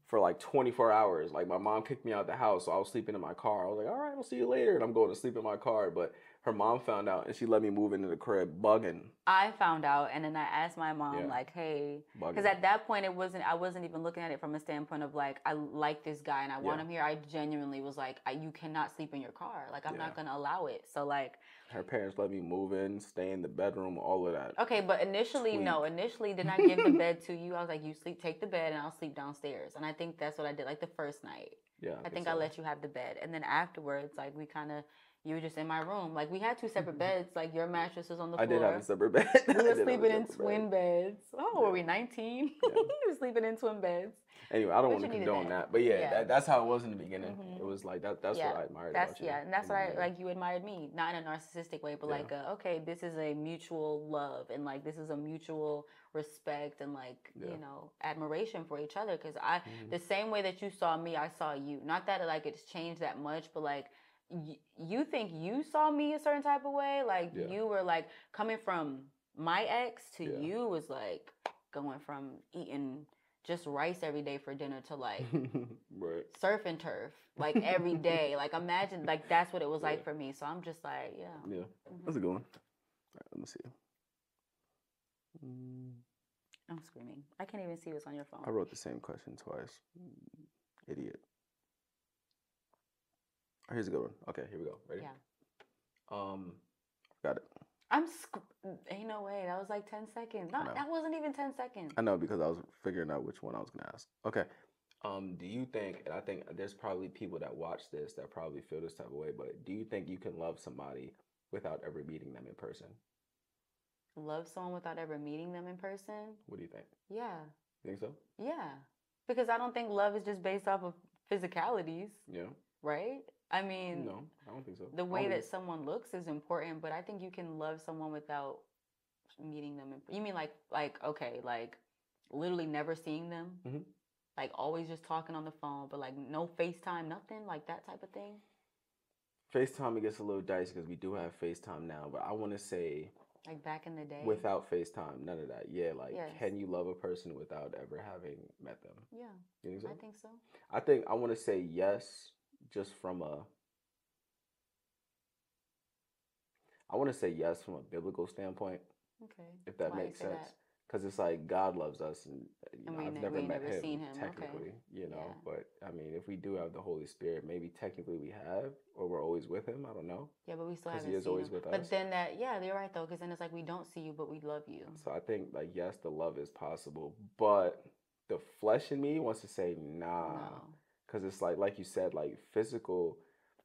for like 24 hours. Like, my mom kicked me out of the house, so I was sleeping in my car. I was like, all right, I'll see you later. And I'm going to sleep in my car. But her mom found out, and she let me move into the crib, bugging. I found out, and then I asked my mom, like, hey, because at that point, I wasn't even looking at it from a standpoint of like, I like this guy and I want him here. I genuinely was like, you cannot sleep in your car. Like, I'm not gonna allow it. So like, her parents let me move in, stay in the bedroom, all of that. Okay, but initially, no. Initially, did not give the bed to you. I was like, you take the bed, and I'll sleep downstairs. And I think that's what I did, like the first night. Yeah. I think I let you have the bed. And then afterwards, like, you were just in my room. Like, we had two separate beds. Like, your mattress was on the floor. I did have a separate bed. We were sleeping in twin beds. Oh, were we 19? We were sleeping in twin beds. Anyway, I don't want to condone that. But that's how it was in the beginning. It was like, that's what I admired about you. Yeah, and that's what like, you admired me. Not in a narcissistic way, but like, okay, this is a mutual love. And like, this is a mutual respect and like, admiration for each other. Because the same way that you saw me, I saw you. Not that like it's changed that much, but like, you think you saw me a certain type of way, like you were like coming from my ex to you was like going from eating just rice every day for dinner to like surf and turf like every day. Like, imagine, like, that's what it was like for me. So I'm just like, that's a good one. All right, let me see. I'm screaming. I can't even see what's on your phone. I wrote the same question twice. Idiot. Here's a good one. Okay, here we go. Ready? Yeah. Got it. Ain't no way. That was like 10 seconds. No, that wasn't even 10 seconds. I know, because I was figuring out which one I was going to ask. Okay. Do you think, and I think there's probably people that watch this that probably feel this type of way, but do you think you can love somebody without ever meeting them in person? Love someone without ever meeting them in person? What do you think? Yeah. You think so? Yeah. Because I don't think love is just based off of physicalities. Yeah. Right? I mean, no, I don't think so. The way that someone looks is important, but I think you can love someone without meeting them. You mean like okay, like literally never seeing them, like always just talking on the phone, but like no FaceTime, nothing, like that type of thing. FaceTime, it gets a little dicey because we do have FaceTime now, but I want to say, like back in the day, without FaceTime, none of that. Yeah, like can you love a person without ever having met them? Yeah, you think so? I think so. I want to say yes. Just from I want to say yes from a biblical standpoint. Okay. If that makes sense. because it's like God loves us, and And I've we never ain't met never him seen him. Okay. technically, Yeah. but I mean, if we do have the Holy Spirit, maybe technically we have, or we're always with him. I don't know, Yeah, but we still because he haven't is seen always him. with But us. then yeah, you're right though, because then it's like we don't see you, but we love you. So I think like yes, the love is possible, but the flesh in me wants to say nah, No, because it's like you said, like physical,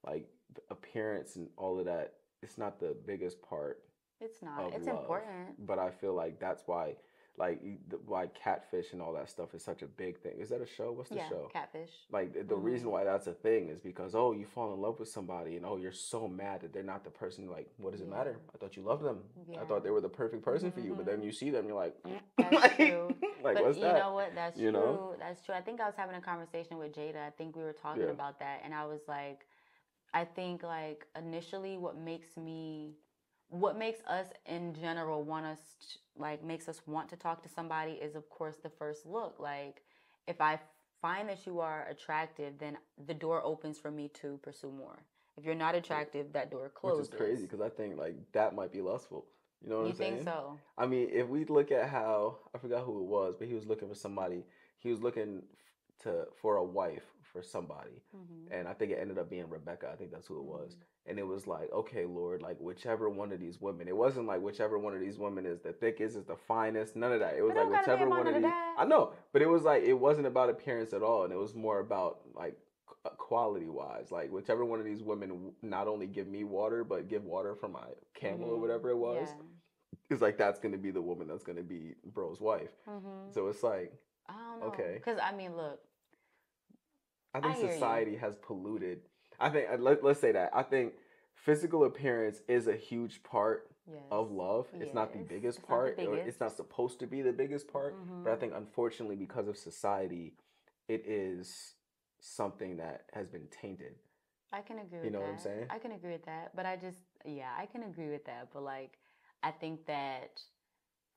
like the appearance and all of that. It's not the biggest part it's not. of It's love, important. but I feel like that's why, like why catfish and all that stuff is such a big thing. Is that a show? What's the Yeah, show? catfish. Like the Mm-hmm. reason why that's a thing is because oh, you fall in love with somebody and oh, you're so mad that they're not the person. Like, what does it Yeah. matter? I thought you loved them. Yeah. I thought they were the perfect person for you, but then Mm-hmm. you see them, you're like, That's like, true. like But what's you that? know what? That's You know? true. That's true. I think I was having a conversation with Jada. I think we were talking Yeah. about that, and I was like, I think like initially what makes us in general want us like makes us want to talk to somebody is of course the first look. Like if I find that you are attractive, then the door opens for me to pursue more. If you're not attractive, that door Which is closes. crazy because I think like that might be lustful. You know what You I'm think saying? so? I mean, if we look at how I forgot who it was, but he was looking for somebody. He was looking to for a wife for somebody, Mm-hmm. and I think it ended up being Rebecca. I think that's who it was. Mm-hmm. And it was like, okay, Lord, like whichever one of these women. It wasn't like whichever one of these women is the thickest, is the finest. None of that. It was But like don't gotta be a whichever man one of of these. that. I know, but it was like it wasn't about appearance at all, and it was more about like quality wise, like whichever one of these women not only give me water but give water for my camel or whatever it was, it's like that's gonna be the woman that's gonna be bro's wife. Mm-hmm. So it's like, I don't know. okay, Because, I mean, look, I I think hear society has polluted. I think let's say that I think physical appearance is a huge part Yes. of love. It's not the Yes. biggest It's not the part, or it's biggest. not supposed to be the biggest part. But I Mm-hmm. think unfortunately, because of society, it is something that has been tainted. I can agree You with know what I'm that. saying? I can agree with that. But yeah, I can agree with that. But, like, I think that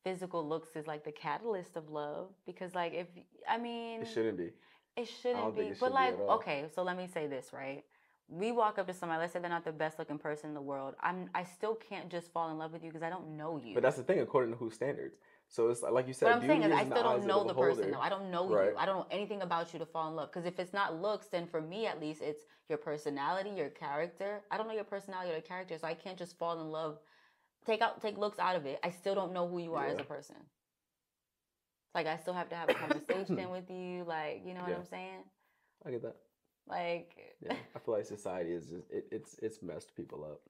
physical looks is, like, the catalyst of love. Because, like, I mean, It shouldn't be. it I shouldn't don't think be. it But, should be like, at all. okay, so let me say this, right? We walk up to somebody, let's say they're not the best looking person in the world. I still can't just fall in love with you because I don't know you. But that's the thing, according to whose standards. So it's like you said, What I'm saying beauty is, is I in the still eyes don't of the know the person, beholder. though. I don't know Right. you. I don't know anything about you to fall in love. Because if it's not looks, then for me, at least, it's your personality, your character. I don't know your personality or your character, so I can't just fall in love. Take looks out of it. I still don't know who you are as a person. Like, I still have to have a conversation with you. Like, you know what I'm saying? I get that. Like, yeah, I feel like society is just it's messed people up.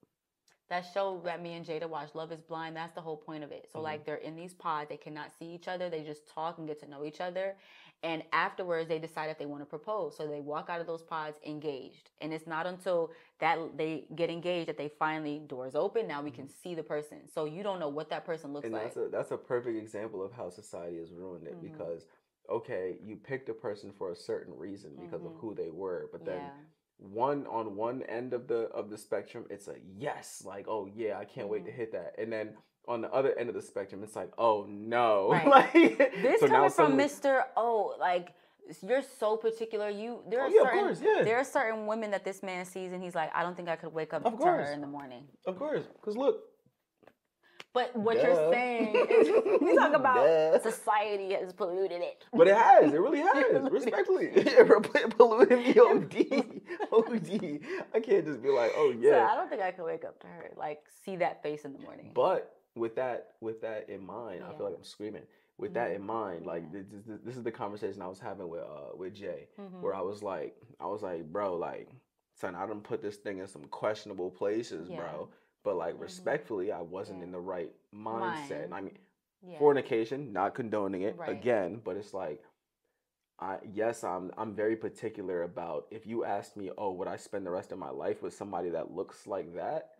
That show that me and Jada watched, Love is Blind, that's the whole point of it. So, like, they're in these pods. They cannot see each other. They just talk and get to know each other. And afterwards, they decide if they want to propose. So they walk out of those pods engaged. And it's not until that they get engaged that they finally, doors open. Now we can see the person. So you don't know what that person looks like. And that's a perfect example of how society has ruined it. Because, okay, you picked a person for a certain reason because of who they were. But then on one end of the spectrum, it's a yes, like, oh yeah, I can't wait to hit that. And then on the other end of the spectrum, it's like, oh no. Right. Like, this so coming now from Mr. Oh, like, you're so particular. There are certain women that this man sees and he's like, I don't think I could wake up to her in the morning. Of course, because look. But what you're saying is, we talk about society has polluted it. But it has. It really has. Respectfully. It polluted me OD. I can't just be like, oh, yeah. So I don't think I could wake up to her, like, see that face in the morning. But with that in mind, I feel like I'm screaming. With that in mind, like, this is the conversation I was having with Jay, where I was like, bro, like, son, I done put this thing in some questionable places, bro. But, like, respectfully, I wasn't in the right mindset. I mean, fornication, not condoning it again, but it's like, I'm very particular about if you ask me, oh, would I spend the rest of my life with somebody that looks like that?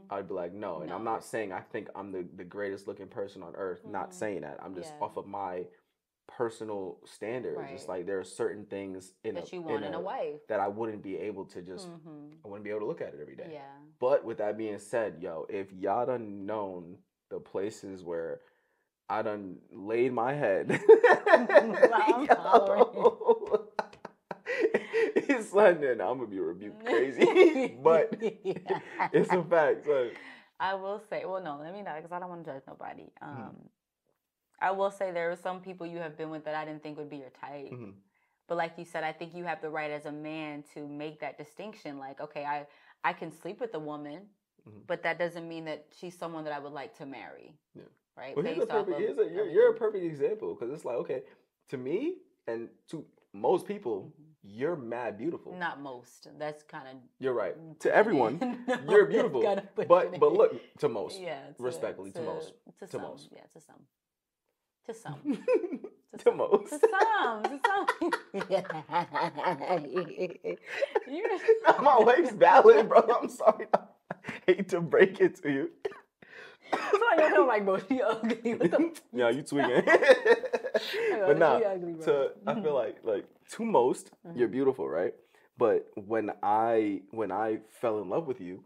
I'd be like, no. And I'm not saying I think I'm the greatest looking person on earth. Not saying that. I'm just off of my personal standards. It's like there are certain things that you want in a wife that I wouldn't be able to just I wouldn't be able to look at it every day. Yeah. But with that being said, yo, if y'all done known the places where I done laid my head, yo, it's London. I'm gonna be rebuked crazy, but it's a fact. So. I will say, well, no, let me not, because I don't want to judge nobody. I will say there are some people you have been with that I didn't think would be your type. Mm-hmm. But like you said, I think you have the right as a man to make that distinction. Like, okay, I can sleep with a woman, but that doesn't mean that she's someone that I would like to marry. Yeah. Right? Well, you're a perfect example, because it's like, okay, to me and to most people, you're mad beautiful. Not most. That's kind of... You're right. To everyone, you're beautiful. But look, to most. Yeah. Respectfully, to most. To most. Yeah, to some. To some. To most. To some. My wife's valid, bro. I'm sorry. I hate to break it to you. So I know, like, bro, she ugly. Yeah, you tweaking. But nah, I feel like to most, you're beautiful, right? But when I fell in love with you,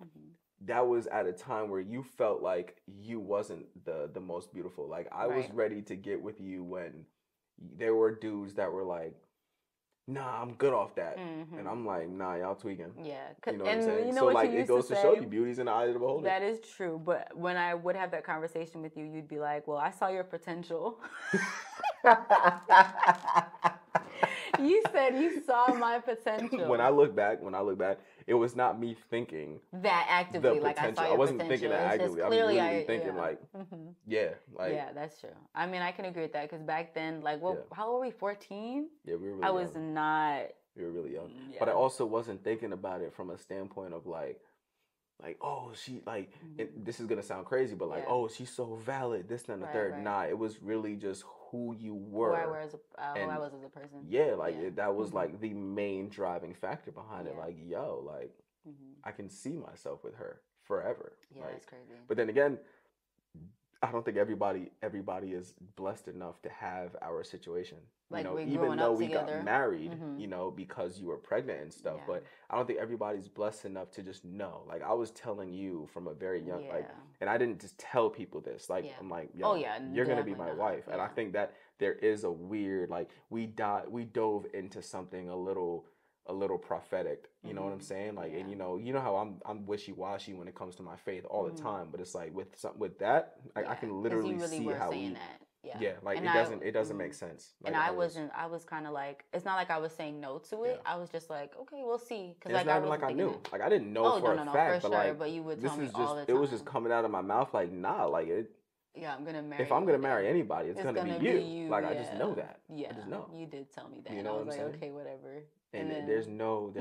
that was at a time where you felt like you wasn't the most beautiful. Like, I was ready to get with you when there were dudes that were like, nah, I'm good off that. And I'm like, nah, y'all tweaking. Yeah. You know what I'm saying? So, like, it goes to show you, beauty's in the eye of the beholder. That is true. But when I would have that conversation with you, you'd be like, well, I saw your potential. You said you saw my potential. When I look back, it was not me thinking that actively. Like, I saw your potential. I wasn't thinking that actively. I was literally thinking, like, yeah, that's true. I mean, I can agree with that, because back then, like, how old were we? 14? Yeah, we were really young. I was not. We were really young. Yeah. But I also wasn't thinking about it from a standpoint of like, oh, she, like, this is going to sound crazy, but like, oh, she's so valid, this, and the third. Right. Nah, it was really just who you were. Who I was as a person. Yeah, like, that was like the main driving factor behind it. Like, yo, like, I can see myself with her forever. Yeah, like, that's crazy. But then again, I don't think everybody is blessed enough to have our situation. Like, you know, even though we got married, you know, because you were pregnant and stuff, but I don't think everybody's blessed enough to just know. Like, I was telling you from a very young, like, and I didn't just tell people this. Like, I'm like, yo, you're gonna be my wife. And I think that there is a weird, like, we dove into something a little prophetic, you know what I'm saying? Like, and you know how I'm wishy-washy when it comes to my faith all the time, but it's like with that, I can literally really see how we that. Like, it doesn't make sense. Like, and I was kind of like, it's not like I was saying no to it. I was just like, okay, we'll see. Because like, I knew. Like, I didn't know for a fact, for but sure, like, but you would tell me all the time. It was just coming out of my mouth like, nah, like it. Yeah, I'm gonna marry. If I'm gonna marry anybody, it's gonna be you. Like, I just know that. Yeah, I just know. You did tell me that. You know and I was what I'm like, saying? okay, whatever. And then, there's no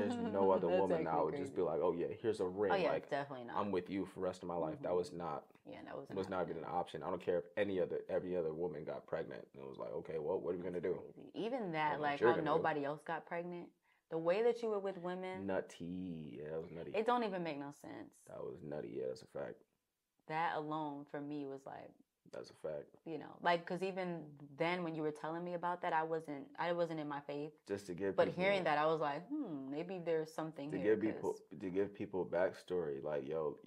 other woman I would just be like, oh yeah, here's a ring. Oh yeah, like, definitely not. I'm with you for the rest of my life. That was not. Yeah, that was not even an option. I don't care if every other woman got pregnant. It was like, okay, well, what are we gonna do? Even that, like, how nobody else got pregnant. The way that you were with women. Nutty. Yeah, that was nutty. It don't even make no sense. That was nutty. Yeah, that's a fact. That alone for me was like. That's a fact. You know, like, because even then when you were telling me about that, I wasn't in my faith. Just to give. But hearing that, I was like, maybe there's something here. To give people backstory, like, yo,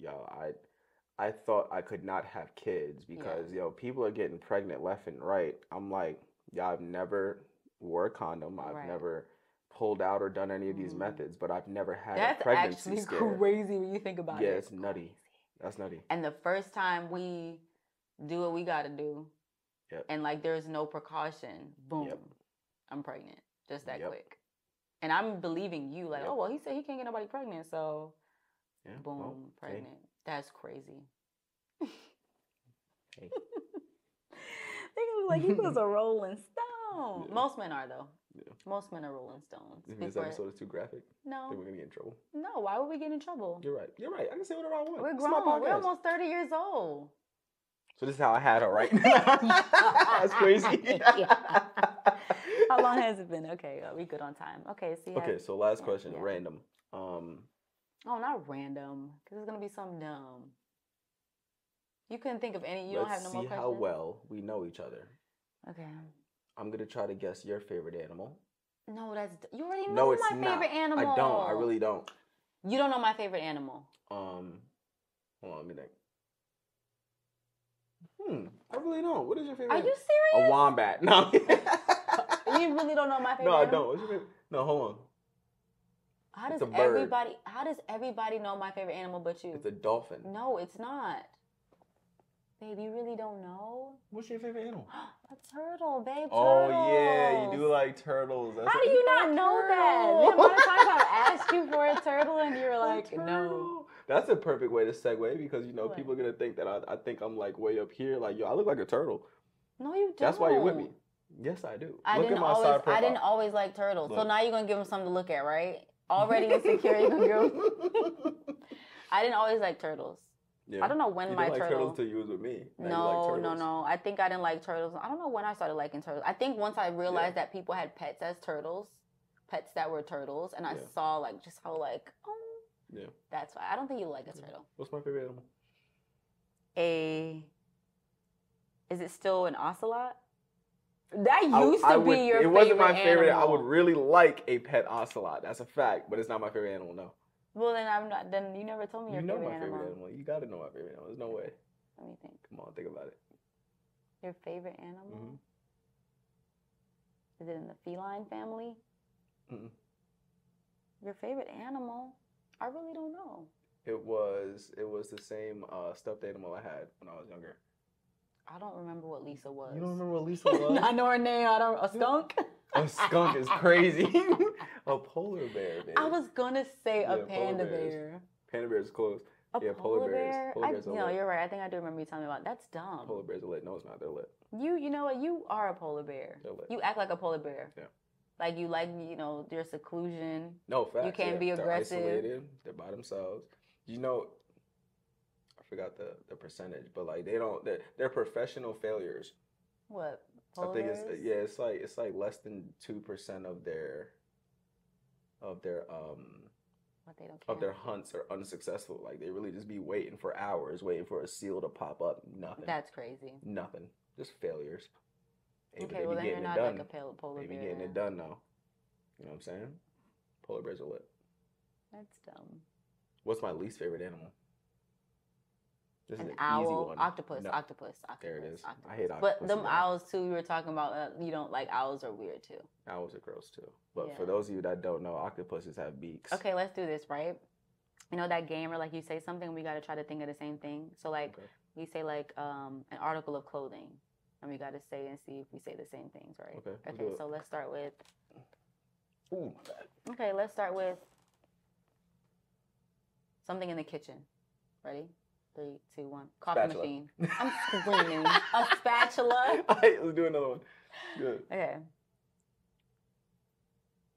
I thought I could not have kids because people are getting pregnant left and right. I'm like, I've never wore a condom. I've never pulled out or done any of these methods, but I've never had a pregnancy That's scare. actually crazy when you think about it. Yeah, it's nutty. That's nutty. And the first time we do what we got to do, and like there's no precaution, boom, I'm pregnant, just that quick. And I'm believing you, like, oh well, he said he can't get nobody pregnant, so boom, pregnant. Hey. That's crazy. Hey. Like, he was a rolling stone. Most men are, though. Yeah. Most men are rolling stones. You think this episode is too graphic? No. I think we're gonna get in trouble. No, why would we get in trouble? You're right. I can say whatever I want. We're grown. We're almost 30 years old. So this is how I had her, right? That's crazy. How long has it been? Okay, we good on time. Okay, so last question, random. Oh, not random, because it's gonna be something dumb. You couldn't think of any. You don't have no more questions. Let's see how well we know each other. Okay. I'm gonna try to guess your favorite animal. No, you already know my favorite animal. I don't. I really don't. You don't know my favorite animal. Hold on, let me think. I really don't. What is your favorite? Are you serious? A wombat. No. You really don't know my favorite? No, I animal? don't. What's your favorite? No, hold on. How does everybody know my favorite animal but you? It's a dolphin. No, it's not. Babe, you really don't know? What's your favorite animal? A turtle, babe. Oh Turtles. yeah, you do like turtles. How do you not know that? The amount of times I've asked you for a turtle and you're like, no. That's a perfect way to segue because people are gonna think that I think I'm like way up here. Like, yo, I look like a turtle. No, you don't. That's why you're with me. Yes, I do. I didn't always like turtles. Look. So now you're gonna give them something to look at, right? Already insecure, you're gonna give them. I didn't always like turtles. Yeah. I don't know when my turtle. Like turtles till you was with me. No. I think I didn't like turtles. I don't know when I started liking turtles. I think once I realized that people had pets as turtles, pets that were turtles, and I saw like just how like that's why I don't think you like a turtle. What's my favorite animal? Is it still an ocelot? That used to be your favorite. It wasn't my favorite. I would really like a pet ocelot. That's a fact, but it's not my favorite animal. No. Well, then I'm not. Then you never told me your favorite animal. You know my favorite animal. You got to know my favorite animal. There's no way. Let me think. Come on, think about it. Your favorite animal? Mm-hmm. Is it in the feline family? Mm-mm. Your favorite animal? I really don't know. It was the same stuffed animal I had when I was younger. I don't remember what Lisa was. You don't remember what Lisa was? I know her name. A skunk? A skunk is crazy. A polar bear, baby. I was gonna say a panda bear. Panda bears is close. Polar bears. Polar bears are lit. You're right. I think I do remember you telling me about that. That's dumb. Polar bears are lit. No, it's not. They're lit. You know what? You are a polar bear. They're lit. You act like a polar bear. Yeah. Like you like, your seclusion. No, facts. You can't be aggressive. They're isolated. They're by themselves. I forgot the percentage, but like they're professional failures. What? Polar bears? It's like less than 2% of their hunts are unsuccessful. Like they really just be waiting for hours, waiting for a seal to pop up. Nothing. That's crazy. Nothing. Just failures. Okay, well then you're not like a polar bear. They be getting it done now. You know what I'm saying? Polar bears are lit. That's dumb. What's my least favorite animal? This an owl, easy one. Octopus. There it is. I hate octopus. But them owls too, we were talking about, you don't like owls are weird too. Owls are gross too. But for those of you that don't know, octopuses have beaks. Okay, let's do this, right? You know that game where like you say something and we got to try to think of the same thing? So like we say like an article of clothing and we got to say and see if we say the same things, right? Okay, so let's start with... Ooh, my bad. Okay, let's start with something in the kitchen. Ready? 3, 2, 1. Coffee spatula. Machine. I'm screaming. A spatula. All right, let's do another one. Good. Okay.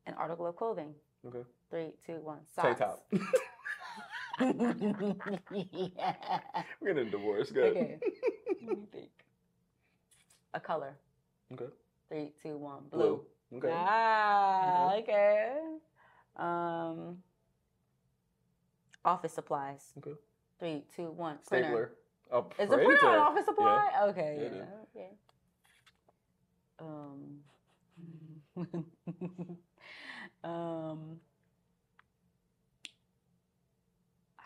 An article of clothing. Okay. 3, 2, 1. Socks. Tank top. Yeah. We're getting a divorce. Good. Okay. Let me think. A color. Okay. 3, 2, 1. Blue. Okay. Ah, okay. Office supplies. Okay. 3, 2, 1. Stapler. Is a printer an office supply? Yeah. Okay. Yeah, okay. I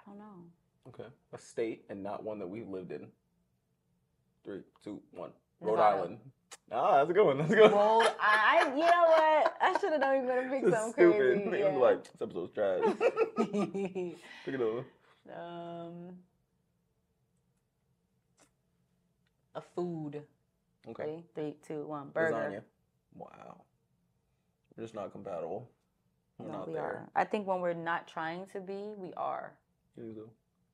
don't know. Okay. A state and not one that we've lived in. 3, 2, 1. Rhode Island. Ah, that's a good one. That's a good one. You know what? I should have known you were gonna pick something stupid. Crazy. I'm like, this episode's trash. Pick another one. A food. Okay. 3, 2, 1. Burger. Lasagna. Wow. We're just not compatible. We're not there. Are. I think when we're not trying to be, we are. You do.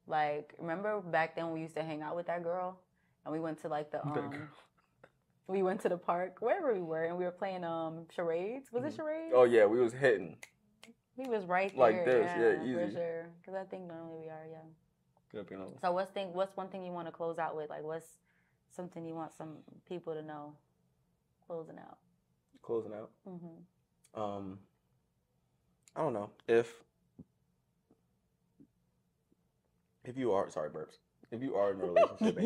Like, remember back then we used to hang out with that girl? And we went to like the we went to the park, wherever we were, and we were playing charades. Was it charades? Oh yeah, we was hitting. He was right there. Like this, yeah, easy. For sure. Because I think normally we are, yeah. Good, so what's one thing you want to close out with? Like what's something you want some people to know? Closing out. Mm-hmm. I don't know. If you are if you are in a relationship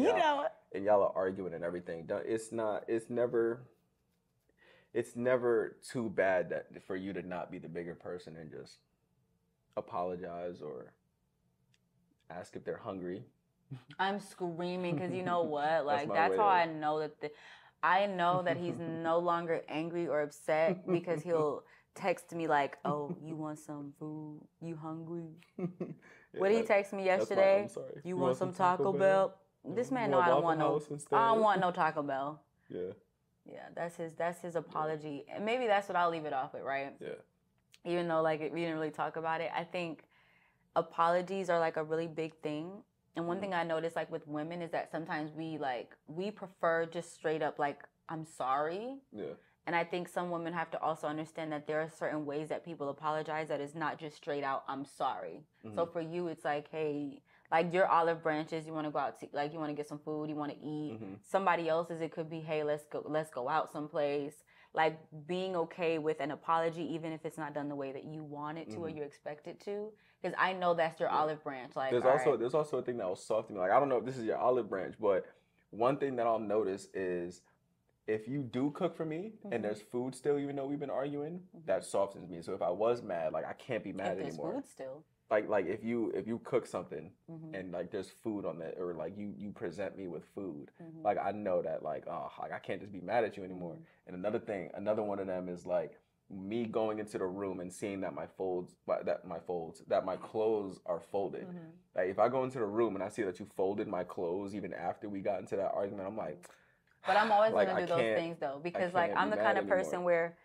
and y'all are arguing and everything, it's never too bad that for you to not be the bigger person and just apologize or ask if they're hungry. I'm screaming because you know what? Like that's how I know that he's no longer angry or upset because he'll text me like, "Oh, you want some food? You hungry?" What did he text me yesterday? I'm sorry. You want some Taco Bell? this man know I don't want no. I don't want no Taco Bell. Yeah. Yeah, that's his apology, and maybe that's what I'll leave it off with, right? Yeah. Even though like we didn't really talk about it, I think apologies are like a really big thing. And one thing I noticed like with women is that sometimes we prefer just straight up like I'm sorry. Yeah. And I think some women have to also understand that there are certain ways that people apologize that is not just straight out I'm sorry. So for you it's like, hey, like your olive branches, you want to go out to, like you want to get some food, you want to eat. Somebody else's, it could be, hey, let's go out someplace. Like being okay with an apology, even if it's not done the way that you want it to or you expect it to. Because I know that's your olive branch. Like there's also a thing that was soft to me. Like I don't know if this is your olive branch, but one thing that I'll notice is if you do cook for me and there's food still, even though we've been arguing, that softens me. So if I was mad, like I can't be mad anymore. Food still. Like if you cook something and like there's food on that, or like you present me with food, like I know that like like I can't just be mad at you anymore. And another one of them is like me going into the room and seeing that my clothes are folded. Like if I go into the room and I see that you folded my clothes even after we got into that argument, I'm like. But I'm always like, gonna do those things though, because like I'm the kind of person where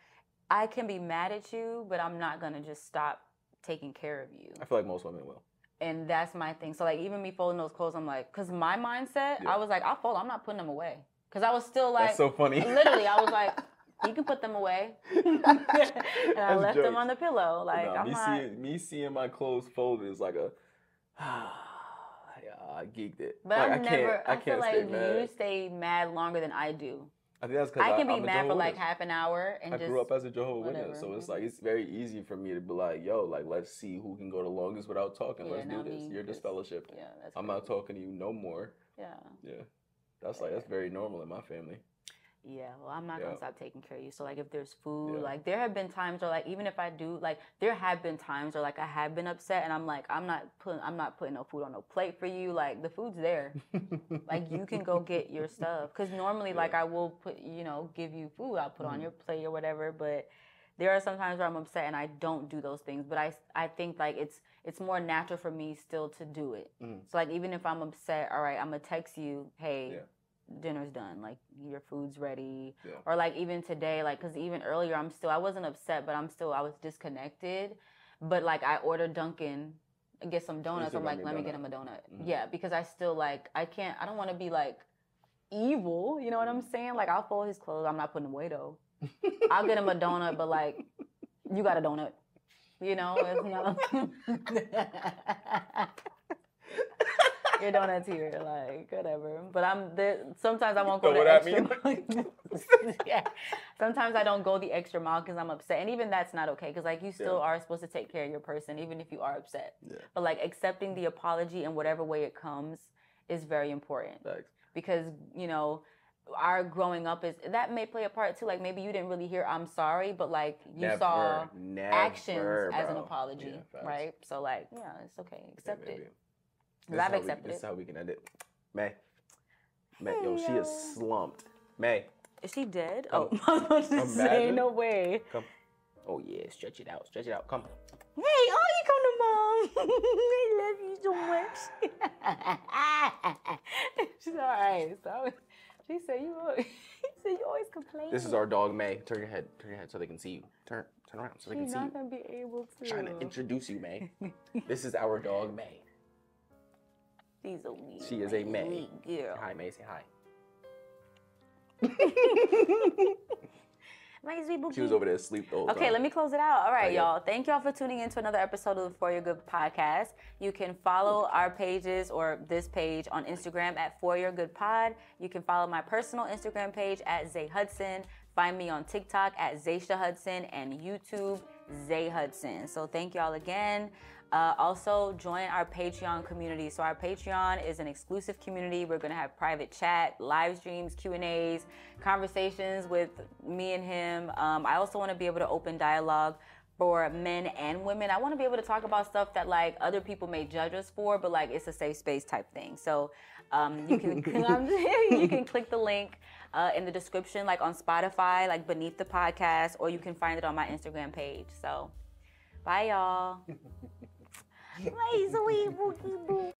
I can be mad at you, but I'm not gonna just stop taking care of you. I feel like most women will. And that's my thing. So like even me folding those clothes, I'm like, because my mindset, I was like, I'll fold, I'm not putting them away. Because I was still like, that's so funny. Literally, I was like, you can put them away. And I left them on the pillow. Like me seeing my clothes folded is like a I geeked it. But like, I feel like you stay mad longer than I do. I think that's because I can be mad for like half an hour and I grew up as a Jehovah's Witness, so it's like it's very easy for me to be like, yo, like let's see who can go the longest without talking. Let's do this. You're disfellowshipped. Yeah, that's I'm not talking to you no more. Yeah. Yeah. That's very normal in my family. Yeah, well, I'm not gonna stop taking care of you. So like, if there's food, like there have been times, or like even if I do, like there have been times, or like I have been upset, and I'm like, I'm not putting no food on no plate for you. Like the food's there, like you can go get your stuff. Because normally, like I will give you food, I'll put on your plate or whatever. But there are some times where I'm upset and I don't do those things. But I think like it's more natural for me still to do it. So like even if I'm upset, all right, I'm gonna text you, hey. Dinner's done, like your food's ready, or like even today, like because even earlier I wasn't upset, but I was disconnected, but like I ordered Dunkin' and get some donuts. I'm like, let me get him a donut. Yeah, because I still like I don't want to be like evil, you know what I'm saying? Like I'll fold his clothes, I'm not putting them away though. I'll get him a donut, but like you got a donut, you know? It's not. Your donut's here, like whatever. But I'm there. Sometimes I won't go the extra mile. Yeah. Sometimes I don't go the extra mile because I'm upset, and even that's not okay. Because like you still are supposed to take care of your person, even if you are upset. Yeah. But like accepting the apology in whatever way it comes is very important. Thanks. Because our growing up that may play a part too. Like maybe you didn't really hear "I'm sorry," but like you saw actions as an apology, right? So like it's okay. Accept it. I've accepted it. This is how we can end it. May, yo, she is slumped. May. Is she dead? Oh, I was about to say, no way. Come. Oh, yeah, stretch it out. Come. Hey, you come to Mom. I love you so much. She's all right. So she said, you always complain. This is our dog, May. Turn your head so they can see you. Turn around so they can see you. She's not going to be able to. I'm trying to introduce you, May. This is our dog, May. She's a wee. She is a May. Girl. Hi, May. Say hi. She was over there asleep the whole time. Okay, let me close it out. All right, y'all. Thank y'all for tuning in to another episode of the For Your Good podcast. You can follow our pages or this page on Instagram at foryourgoodpod. You can follow my personal Instagram page at Zae Hudson. Find me on TikTok at Zae Hudson and YouTube Zae Hudson. So thank y'all again. Also, join our Patreon community. So our Patreon is an exclusive community. We're going to have private chat, live streams, Q&As, conversations with me and him. I also want to be able to open dialogue for men and women. I want to be able to talk about stuff that like other people may judge us for, but like it's a safe space type thing. So you can you can click the link in the description, like on Spotify, like beneath the podcast, or you can find it on my Instagram page. So bye, y'all. Bye, Zoe Boogie Boo.